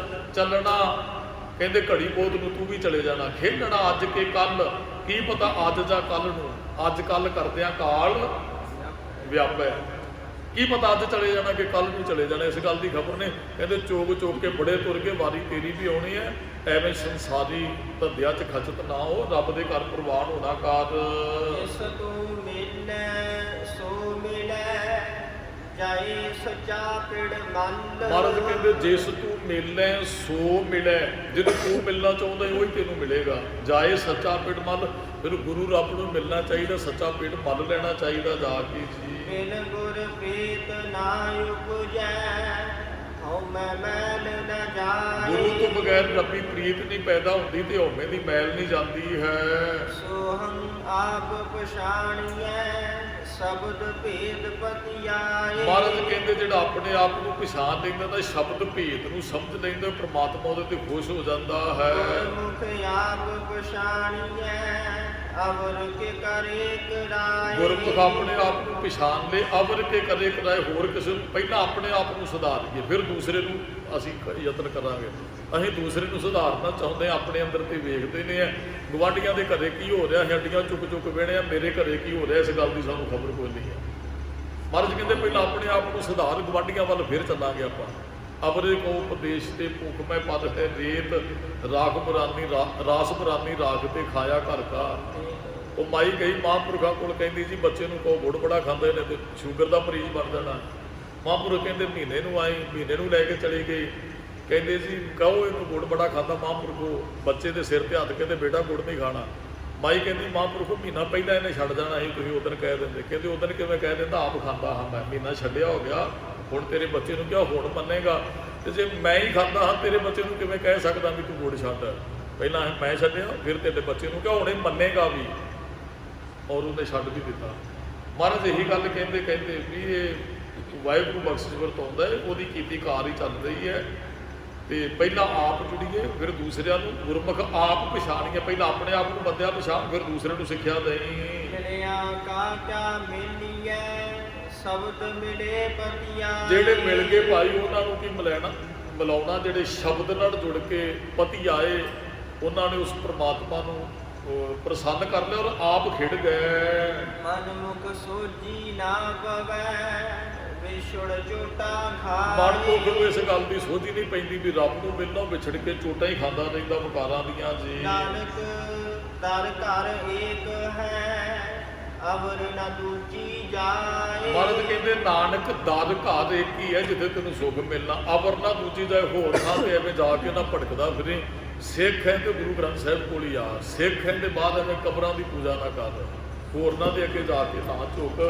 ਚੱਲਣਾ, ਕਹਿੰਦੇ ਘੜੀ ਬਹੁਤ ਨੂੰ ਤੂੰ ਵੀ ਚਲੇ ਜਾਣਾ। ਖੇਲਣਾ ਅੱਜ ਕੇ ਕੱਲ, ਕੀ ਪਤਾ ਅੱਜ ਜਾਂ ਕੱਲ ਨੂੰ। ਅੱਜ ਕੱਲ ਕਰਦਿਆਂ ਕਾਲ ਵਿਆਪੈ, ਕੀ ਪਤਾ ਅੱਜ ਚਲੇ ਜਾਣਾ ਕਿ ਕੱਲ ਨੂੰ ਚਲੇ ਜਾਣਾ। ਇਸ ਗੱਲ ਦੀ ਖਬਰ ਨੇ। ਕਹਿੰਦੇ ਚੋਗ ਕੇ ਬੜੇ ਤੁਰ ਗਏ, ਵਾਰੀ ਤੇਰੀ ਵੀ ਆਉਣੀ ਹੈ। ਐਵੇਂ ਸੰਸਾਰੀ ਧੰਦਿਆਂ 'ਚ ਖਚਤ ਨਾ ਹੋ, ਰੱਬ ਦੇ ਘਰ ਪ੍ਰਵਾਨ ਹੋਣਾ ਕਾਰ। ਜਿਸ ਤੂੰ ਮਿਲੈ ਸੋ ਮਿਲੈ ਜਾਏ ਸੱਚਾ ਪਿੜ ਮੰਨ। ਮਹਾਰਾਜ ਕਹਿੰਦੇ ਜਿਸ ਤੂੰ ਮਿਲੈ ਸੋ ਮਿਲੈ, ਜਿਹਨੂੰ ਤੂੰ ਮਿਲਣਾ ਚਾਹੁੰਦਾ ਉਹੀ ਤੈਨੂੰ ਮਿਲੇਗਾ। ਜਾਏ ਸੱਚਾ ਪਿੜ ਮੰਨ, ਫਿਰ ਗੁਰੂ ਰੱਬ ਨੂੰ ਮਿਲਣਾ ਚਾਹੀਦਾ, ਸੱਚਾ ਪਿੜ ਮੰਨ ਲੈਣਾ ਚਾਹੀਦਾ ਜਾ ਕੇ ਜੀ। ਬਿਨ ਗੁਰ ਪ੍ਰੀਤ ਨਾ ਉਪਜੈ ਹਉਮੈ ਮੈਲ ਨ ਜਾਏ। ਗੁਰੂ ਤੋਂ ਬਗੈਰ ਰੱਬੀ ਪ੍ਰੀਤ ਨਹੀਂ ਪੈਦਾ ਹੁੰਦੀ ਤੇ ਹਉਮੈ ਦੀ ਮੈਲ ਨਹੀਂ ਜਾਂਦੀ ਹੈ। ਸੋਹੰ ਆਪ ਪਛਾਣੀਐ ਸ਼ਬਦ ਭੇਦ ਪਤਿਆਏ। ਮਹਾਰਾਜ ਕਹਿੰਦੇ ਜਿਹੜਾ ਆਪਣੇ ਆਪ ਨੂੰ ਪਛਾਣ ਲੈਂਦਾ ਤਾਂ ਸ਼ਬਦ ਭੇਦ ਨੂੰ ਸਮਝ ਲੈਂਦਾ, ਪ੍ਰਮਾਤਮਾ ਉਹਦੇ ਤੇ ਖੁਸ਼ ਹੋ ਜਾਂਦਾ ਹੈ। ਗੁਰਮੁਖ ਆਪ ਪਛਾਣੀਐ ਅਵਰ ਕੇ ਕਰੇ ਕਰਾਏ। ਗੁਰਮੁਖ ਆਪਣੇ ਆਪ ਨੂੰ ਪਛਾਣ ਲੈ, ਅਵਰ ਕੇ ਕਰੇ ਕਰਾਏ। ਹੋਰ ਕਿਸੇ ਨੂੰ ਪਹਿਲਾਂ ਆਪਣੇ ਆਪ ਨੂੰ ਸੁਧਾਰੀਏ, ਫਿਰ ਦੂਸਰੇ ਨੂੰ ਅਸੀਂ ਯਤਨ ਕਰਾਂਗੇ। ਅਸੀਂ ਦੂਸਰੇ ਨੂੰ ਸੁਧਾਰਨਾ ਚਾਹੁੰਦੇ ਹਾਂ, ਆਪਣੇ ਅੰਦਰ ਤੇ ਵੇਖਦੇ ਨੇ ਗੁਆਂਢੀਆਂ ਦੇ ਘਰੇ ਕੀ ਹੋ ਰਿਹਾ, ਹੱਡੀਆਂ ਚੁੱਕ ਵੇਣੇ ਆ, ਮੇਰੇ ਘਰੇ ਕੀ ਹੋ ਰਿਹਾ, ਇਸ ਗੱਲ ਦੀ ਸਾਨੂੰ ਖਬਰ ਕੋਈ ਨਹੀਂ ਹੈ। ਮਹਾਰਾਜ ਕਹਿੰਦੇ ਪਹਿਲਾਂ ਆਪਣੇ ਆਪ ਨੂੰ ਸੁਧਾਰ, ਗੁਆਂਢੀਆਂ ਵੱਲ ਫਿਰ ਚੱਲਾਂਗੇ ਆਪਾਂ। ਅਵਰੇ ਕੋ ਉਪਦੇਸ਼ ਤੇ ਭੁੱਖ ਮੈਂ ਪਦ ਹੈ ਰੇਤ, ਰਾਖ ਬਰਾਨੀ ਰਾਸ ਬਰਾਨੀ ਰਾਖ ਤੇ ਖਾਇਆ ਘਰ ਕਾ। ਉਹ ਮਾਈ ਗਈ ਮਹਾਂਪੁਰਖਾਂ ਕੋਲ, ਕਹਿੰਦੀ ਜੀ ਬੱਚੇ ਨੂੰ ਕਹੋ ਗੁੜ ਬੜਾ ਖਾਂਦੇ ਨੇ ਤੇ ਸ਼ੂਗਰ ਦਾ ਮਰੀਜ਼ ਬਣ ਜਾਣਾ। ਮਹਾਂਪੁਰਖ ਕਹਿੰਦੇ ਮਹੀਨੇ ਨੂੰ ਆਈ, ਮਹੀਨੇ ਨੂੰ ਲੈ ਕੇ ਚਲੀ ਗਈ। ਕਹਿੰਦੇ ਜੀ ਕਹੋ ਇਹਨੂੰ ਗੁੜ ਬੜਾ ਖਾਂਦਾ। ਮਹਾਂਪੁਰਖੋ ਬੱਚੇ ਦੇ ਸਿਰ ਤੇ ਹੱਥ ਕੇ ਤੇ ਬੇਟਾ ਗੁੜ ਨਹੀਂ ਖਾਣਾ। ਮਾਈ ਕਹਿੰਦੀ ਮਹਾਂਪੁਰਖੋ ਮਹੀਨਾ ਪਹਿਲਾਂ ਇਹਨੇ ਛੱਡ ਜਾਣਾ ਸੀ, ਤੁਸੀਂ ਉਦੋਂ ਕਹਿ ਦਿੰਦੇ। ਕਹਿੰਦੇ ਉਦੋਂ ਕਿਵੇਂ ਕਹਿ ਦਿੰਦਾ, ਆਪ ਖਾਂਦਾ ਹਾਂ ਮੈਂ, ਮਹੀਨਾ ਛੱਡਿਆ ਹੋ ਗਿਆ, ਹੁਣ ਤੇਰੇ ਬੱਚੇ ਨੂੰ ਕਿਹਾ ਹੁਣ ਮੰਨੇਗਾ। ਤੇ ਜੇ ਮੈਂ ਹੀ ਖਾਂਦਾ ਹਾਂ ਤੇਰੇ ਬੱਚੇ ਨੂੰ ਕਿਵੇਂ ਕਹਿ ਸਕਦਾ ਵੀ ਤੂੰ ਗੁੜ ਛੱਡ? ਪਹਿਲਾਂ ਮੈਂ ਛੱਡਿਆ, ਫਿਰ ਤੇਰੇ ਬੱਚੇ ਨੂੰ ਕਿਹਾ ਹੁਣ ਇਹ ਮੰਨੇਗਾ ਵੀ, ਔਰ ਉਹਨੇ ਛੱਡ ਵੀ ਦਿੱਤਾ। ਮਹਾਰਾਜ ਇਹੀ ਗੱਲ ਕਹਿੰਦੇ ਵੀ ਇਹ ਵਾਹਿਗੁਰੂ ਬਖਸ਼ਿਸ਼ ਵਰਤਾਉਂਦਾ ਹੈ, ਉਹਦੀ ਕੀਤੀ ਕਾਰ ਹੀ ਚੱਲ ਰਹੀ ਹੈ। ਤੇ ਪਹਿਲਾਂ ਆਪ ਜੁੜੀਏ, ਫਿਰ ਦੂਸਰਿਆਂ ਨੂੰ। ਗੁਰਮੁਖ ਆਪ ਪਛਾਣੀਏ, ਪਹਿਲਾਂ ਆਪਣੇ ਆਪ ਨੂੰ ਬੰਦਿਆ ਪਛਾਣ, ਫਿਰ ਦੂਸਰੇ ਨੂੰ ਸਿੱਖਿਆ ਦੇਈ। ਮਿਲਿਆ ਕਾ ਕਿਆ ਮਿਲੀਐ ਸ਼ਬਦ ਮਿਲੇ ਪਤਿਆ। ਜਿਹੜੇ ਮਿਲ ਗਏ ਭਾਈ ਉਹਨਾਂ ਨੂੰ ਕੀ ਮਿਲਾਉਣਾ, ਜਿਹੜੇ ਸ਼ਬਦ ਨਾਲ ਜੁੜ ਕੇ ਪਤੀ ਆਏ, ਉਹਨਾਂ ਨੇ ਉਸ ਪ੍ਰਮਾਤਮਾ ਨੂੰ ਪ੍ਰਸੰਨ ਕਰ ਲਿਆ ਔਰ ਆਪ ਖਿੜ ਗਏ। ਮਨ ਮੁਖ ਸੋਜੀ ਨਾ ਪਵੈ ਵਿਛੜ ਝੂਟਾ ਮਨ ਤੋਂ ਖਾਏ ਫਿਰ ਇਸ ਗੱਲ ਦੀ ਸੋਝੀ ਨਹੀਂ ਪੈਂਦੀ ਵੀ ਰੱਬ ਨੂੰ ਮਿਲਣਾ ਵਿਛੜ ਕੇ ਚੋਟਾਂ ਹੀ ਖਾਂਦਾ ਰਹਿੰਦਾ ਵਿਕਾਰਾਂ ਦੀਆਂ ਜੀ। ਨਾਨਕ ਦਰ ਘਰ ਏਕ ਹੈ ਅਵਰ ਨ ਦੂਜੀ ਜਾਏ। ਮਹਾਰਾਜ ਕਹਿੰਦੇ ਨਾਨਕ ਦਰ ਘਰ ਇੱਕ ਹੀ ਹੈ ਜਿੱਥੇ ਤੈਨੂੰ ਸੁੱਖ ਮਿਲਣਾ, ਅਵਰ ਨਾ ਦੂਜੀ ਜਾਏ। ਹੋਰ ਥਾਂ ਤੇ ਐਵੇਂ ਜਾ ਕੇ ਨਾ ਭਟਕਦਾ ਫਿਰੇ। ਸਿੱਖ ਹੈ ਤੇ ਗੁਰੂ ਗ੍ਰੰਥ ਸਾਹਿਬ ਕੋਲ ਹੀ ਆ, ਸਿੱਖ ਹੈ ਤੇ ਬਾਅਦ ਐਵੇਂ ਕਬਰਾਂ ਦੀ ਪੂਜਾ ਨਾ ਕਰ, ਹੋਰਨਾਂ ਦੇ ਅੱਗੇ ਜਾ ਕੇ ਨਾ ਝੁਕ।